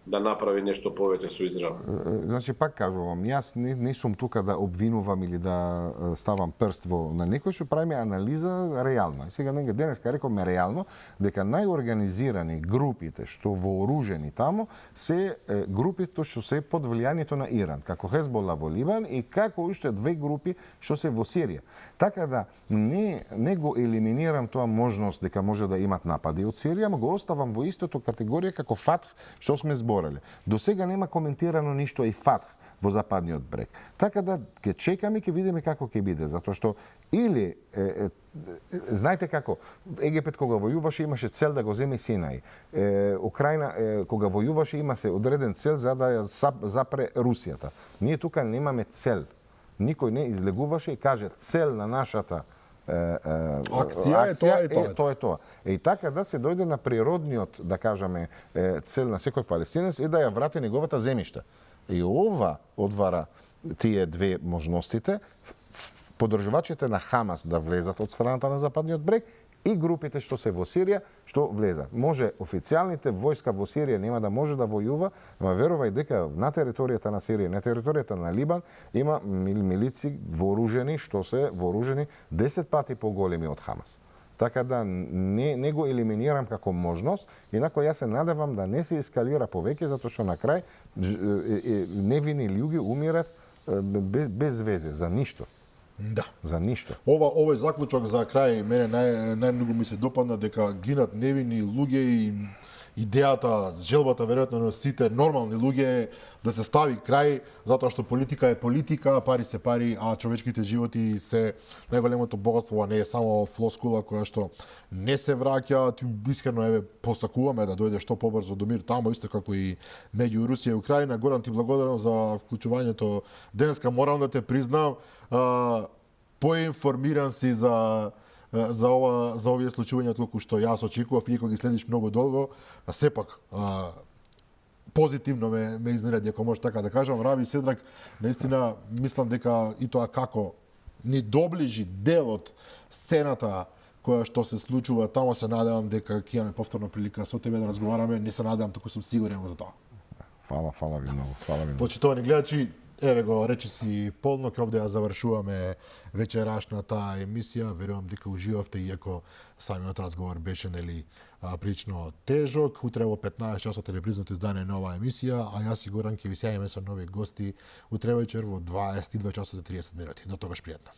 да направи нешто повеќе со Израел. Значи, пак кажувам, јас не сум тука да обвинувам или да ставам прст на некој, што правиме анализа реално. И сега денеска рековме реално дека најорганизирани групите што вооружени таму се групите што се под влијанието на Иран, како Хезбола во Либан и како уште 2 групи што се во Сирија. Така да не го елиминирам тоа можност дека може да имат напади од Сирија, но го оставам во истото категорија како Фатх што сме зборували. До сега нема коментирано ништо и Фатх во Западниот брег. Така да ќе чекаме и ќе видиме како ќе биде, затоа што или знаете како Египет кога војуваше имаше цел да го земе Синај. Украина кога војуваше имаше одреден цел за да ја запре Русијата. Ние тука немаме цел. Никој не излегуваше и каже цел на нашата акција е тоа. И така да се дојде на природниот, да кажеме, цел на секој палестинец е да ја врати неговата земјишта. И ова одвара тие 2 можностите, поддржувачите на Хамас да влезат од страната на Западниот брег и групите што се во Сирија, што влезат. Може официјалните војска во Сирија нема да може да војува, ама верувај дека на територијата на Сирија, на територијата на Либан има милици вооружени што се вооружени 10 пати поголеми од Хамас. Така да не го елиминирам како можност, инако јас се надевам да не се ескалира повеќе, затоа што на крај невини луѓе умират без везе, за ништо. Да. За ништо. Овој заклучок за крај мене најмногу ми се допадна дека гинат невини луѓе и идејата, желбата веројатно на сите нормални луѓе е да се стави крај затоа што политика е политика, пари се пари, а човечките животи се најголемото богатство, а не е само флоскула која што не се враќа. Искрено еве посакуваме да дојде што побрзо до мир таму, исто како и меѓу Русија и Украина. Горан, ти благодарам за вклучувањето денеска. Морам да те признам, поинформиран си за овие случувања толку што јас очекував, иако ги следиш многу долго, а сепак позитивно ме изненади, ако може така да кажам. Раби Седрак, наистина мислам дека и тоа како ни доближи дел од сцената која што се случува таму. Се надевам дека ќе имаме повторно прилика со тебе да разговараме. Не се надевам, туку сум сигурен во тоа. Фала ви многу. Почитувани гледачи, еве го речи си полно, ке овде ја завршуваме вечерашната емисија. Верувам дека уживавте, иако самиот разговор беше прилично тежок. Утре во 15 часот е репризното издание на оваа емисија, а јас и Горан ќе ви сејаме со нови гости утре вечер во 22 часот и 30 минути. До тогаш пријатно.